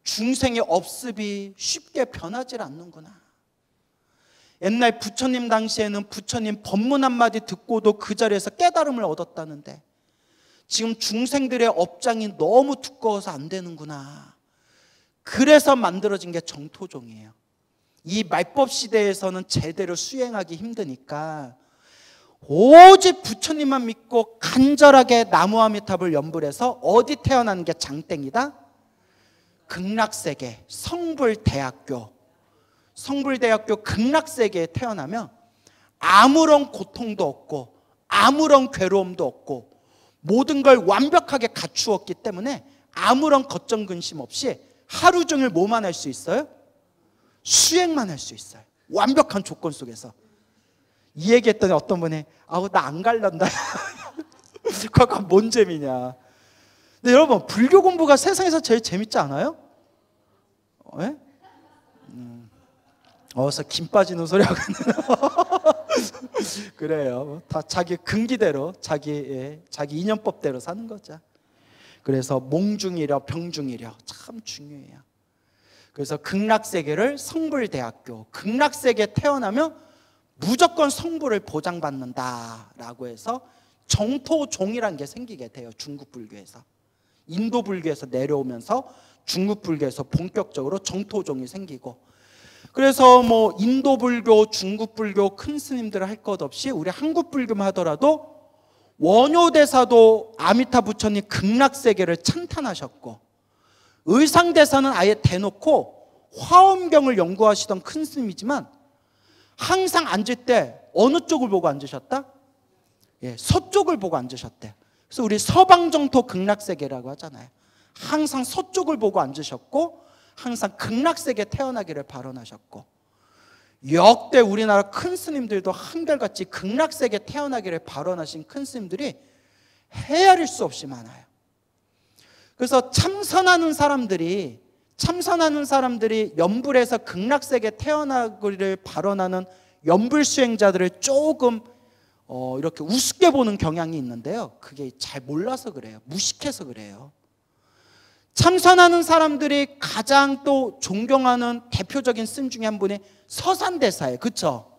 중생의 업습이 쉽게 변하질 않는구나. 옛날 부처님 당시에는 부처님 법문 한마디 듣고도 그 자리에서 깨달음을 얻었다는데 지금 중생들의 업장이 너무 두꺼워서 안 되는구나. 그래서 만들어진 게 정토종이에요. 이 말법 시대에서는 제대로 수행하기 힘드니까 오직 부처님만 믿고 간절하게 나무아미탑을 연불해서 어디 태어나는 게 장땡이다? 극락세계 성불대학교 극락세계에 태어나면 아무런 고통도 없고 아무런 괴로움도 없고 모든 걸 완벽하게 갖추었기 때문에 아무런 걱정 근심 없이 하루 종일 뭐만 할 수 있어요? 수행만 할 수 있어요. 완벽한 조건 속에서. 이 얘기했더니 어떤 분이 아우 나 안 갈란다. 그거 뭔 재미냐. 근데 여러분 불교 공부가 세상에서 제일 재밌지 않아요? 예? 어서 김 빠지는 소리 하고 그래요. 다 자기 근기대로 자기 인연법대로 사는 거죠. 그래서 몽중이려 병중이려 참 중요해요. 그래서 극락세계를 성불대학교, 극락세계에 태어나면 무조건 성불을 보장받는다라고 해서 정토종이라는 게 생기게 돼요. 중국 불교에서. 인도 불교에서 내려오면서 중국 불교에서 본격적으로 정토종이 생기고, 그래서 뭐 인도 불교, 중국 불교 큰 스님들 할 것 없이 우리 한국 불교만 하더라도 원효대사도 아미타 부처님 극락세계를 찬탄하셨고, 의상대사는 아예 대놓고 화엄경을 연구하시던 큰 스님이지만 항상 앉을 때 어느 쪽을 보고 앉으셨다? 예, 서쪽을 보고 앉으셨대. 그래서 우리 서방정토 극락세계라고 하잖아요. 항상 서쪽을 보고 앉으셨고 항상 극락세계 태어나기를 발언하셨고, 역대 우리나라 큰 스님들도 한결같이 극락세계 태어나기를 발언하신 큰 스님들이 헤아릴 수 없이 많아요. 그래서 참선하는 사람들이 연불에서 극락세계 태어나기를 발언하는 연불 수행자들을 조금 이렇게 우습게 보는 경향이 있는데요, 그게 잘 몰라서 그래요. 무식해서 그래요. 참선하는 사람들이 가장 또 존경하는 대표적인 스님 중에 한 분이 서산대사예요. 그렇죠?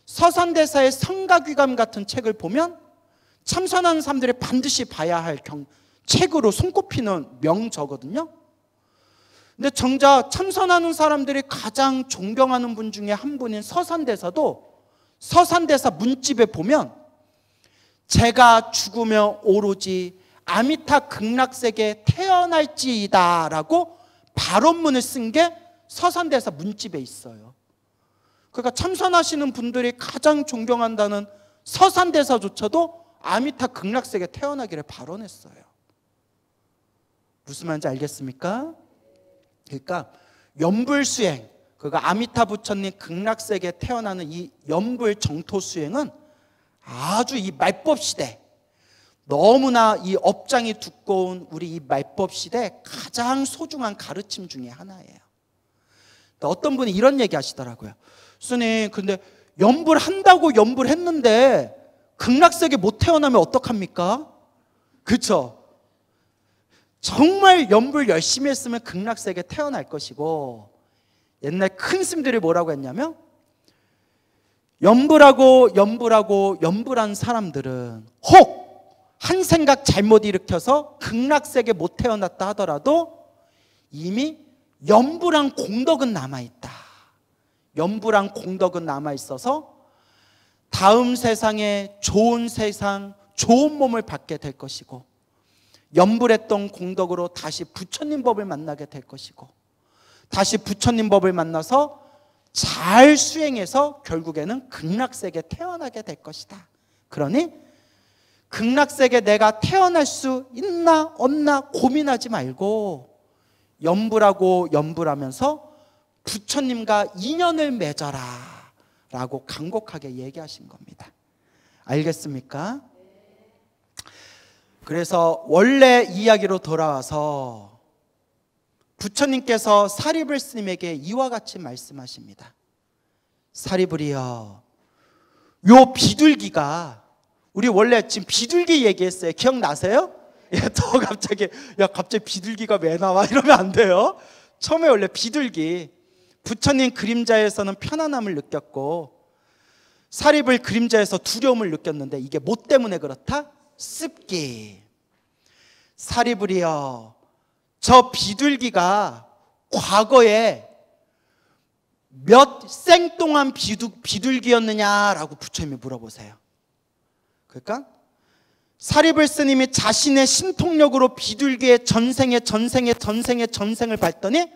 서산대사의 성가귀감 같은 책을 보면 참선하는 사람들이 반드시 봐야 할 책으로 손꼽히는 명저거든요. 근데 정작 참선하는 사람들이 가장 존경하는 분 중에 한 분인 서산대사도 서산대사 문집에 보면 제가 죽으면 오로지 아미타 극락세계에 태어날지이다 라고 발언문을 쓴 게 서산대사 문집에 있어요. 그러니까 참선하시는 분들이 가장 존경한다는 서산대사조차도 아미타 극락세계에 태어나기를 발언했어요. 무슨 말인지 알겠습니까? 그러니까 연불수행, 그러니까 아미타 부처님 극락세계에 태어나는 이 연불 정토수행은 아주 이 말법시대, 너무나 이 업장이 두꺼운 우리 이 말법시대 가장 소중한 가르침 중에 하나예요. 어떤 분이 이런 얘기 하시더라고요. 스님, 근데 연불한다고 연불했는데 극락세계 못 태어나면 어떡합니까? 그렇죠? 정말 연불 열심히 했으면 극락세계 태어날 것이고, 옛날 큰 스님들이 뭐라고 했냐면 염불한 사람들은 혹 한 생각 잘못 일으켜서 극락세계 못 태어났다 하더라도 이미 염불한 공덕은 남아있다. 염불한 공덕은 남아있어서 다음 세상에 좋은 세상, 좋은 몸을 받게 될 것이고, 염불했던 공덕으로 다시 부처님 법을 만나게 될 것이고, 다시 부처님 법을 만나서 잘 수행해서 결국에는 극락세계에 태어나게 될 것이다. 그러니 극락세계에 내가 태어날 수 있나 없나 고민하지 말고 염불하면서 부처님과 인연을 맺어라 라고 간곡하게 얘기하신 겁니다. 알겠습니까? 그래서 원래 이야기로 돌아와서 부처님께서 사리불 스님에게 이와 같이 말씀하십니다. 사리불이여, 요 비둘기가, 우리 원래 지금 비둘기 얘기했어요. 기억나세요? 또 갑자기 비둘기가 왜 나와? 이러면 안 돼요. 처음에 원래 비둘기, 부처님 그림자에서는 편안함을 느꼈고 사리불 그림자에서 두려움을 느꼈는데 이게 뭐 때문에 그렇다? 습기. 사리불이여, 저 비둘기가 과거에 몇 생 동안 비둘기였느냐라고 부처님이 물어보세요. 그러니까 사리불 스님이 자신의 신통력으로 비둘기의 전생을 봤더니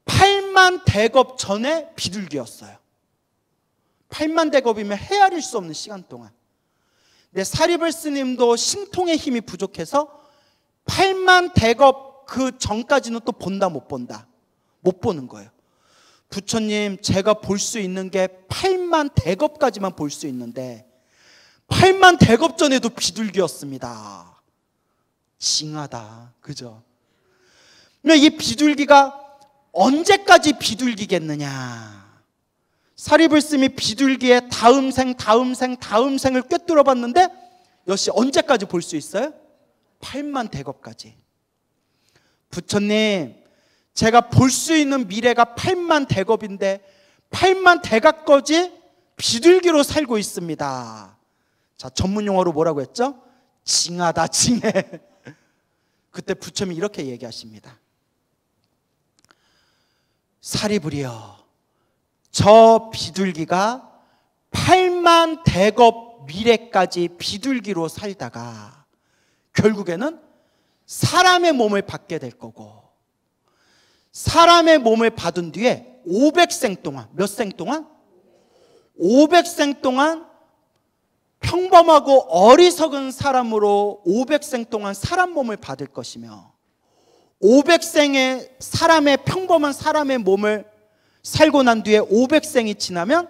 8만 대겁 전에 비둘기였어요. 8만 대겁이면 헤아릴 수 없는 시간 동안. 근데 사리불 스님도 신통의 힘이 부족해서 8만 대겁 그 전까지는 또 본다 못 본다? 못 보는 거예요. 부처님, 제가 볼 수 있는 게 8만 대겁까지만 볼 수 있는데 8만 대겁 전에도 비둘기였습니다. 징하다. 그죠? 이 비둘기가 언제까지 비둘기겠느냐? 사리불 스님이 비둘기의 다음 생을 꿰뚫어 봤는데 역시 언제까지 볼 수 있어요? 8만 대겁까지. 부처님, 제가 볼 수 있는 미래가 8만 대겁인데 8만 대겁까지 비둘기로 살고 있습니다. 자, 전문 용어로 뭐라고 했죠? 징하다, 징해. 그때 부처님이 이렇게 얘기하십니다. 사리불이여, 저 비둘기가 8만 대겁 미래까지 비둘기로 살다가 결국에는 사람의 몸을 받게 될 거고, 사람의 몸을 받은 뒤에 500생 동안, 몇 생 동안? 500생 동안 평범하고 어리석은 사람으로 500생 동안 사람 몸을 받을 것이며, 500생의 평범한 사람의 몸을 살고 난 뒤에 500생이 지나면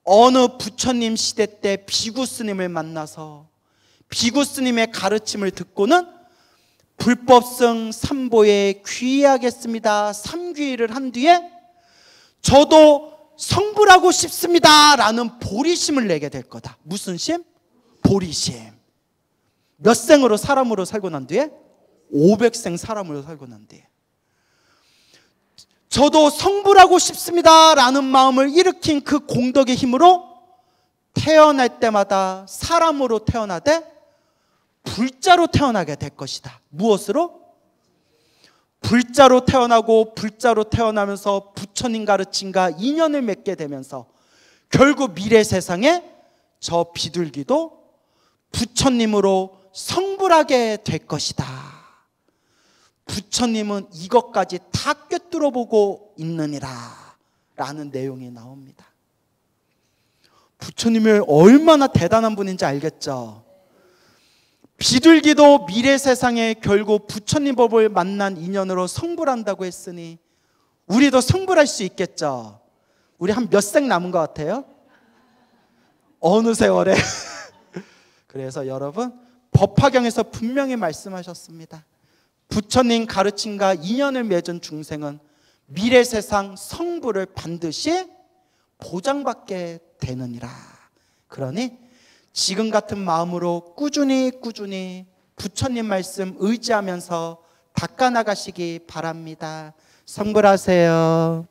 어느 부처님 시대 때 비구 스님을 만나서 비구 스님의 가르침을 듣고는 불법성 삼보에 귀의하겠습니다. 3귀의를 한 뒤에 저도 성불하고 싶습니다 라는 보리심을 내게 될 거다. 무슨 심? 보리심. 몇 생으로 사람으로 살고 난 뒤에? 500생 사람으로 살고 난 뒤에 저도 성불하고 싶습니다 라는 마음을 일으킨 그 공덕의 힘으로 태어날 때마다 사람으로 태어나되 불자로 태어나게 될 것이다. 무엇으로? 불자로 태어나고 불자로 태어나면서 부처님 가르침과 인연을 맺게 되면서 결국 미래 세상에 저 비둘기도 부처님으로 성불하게 될 것이다. 부처님은 이것까지 다 꿰뚫어 보고 있느니라 라는 내용이 나옵니다. 부처님이 얼마나 대단한 분인지 알겠죠? 비둘기도 미래 세상에 결국 부처님 법을 만난 인연으로 성불한다고 했으니 우리도 성불할 수 있겠죠? 우리 한 몇 생 남은 것 같아요? 어느 세월에? 그래서 여러분, 법화경에서 분명히 말씀하셨습니다. 부처님 가르침과 인연을 맺은 중생은 미래 세상 성불을 반드시 보장받게 되느니라. 그러니 지금 같은 마음으로 꾸준히 부처님 말씀 의지하면서 닦아나가시기 바랍니다. 성불하세요.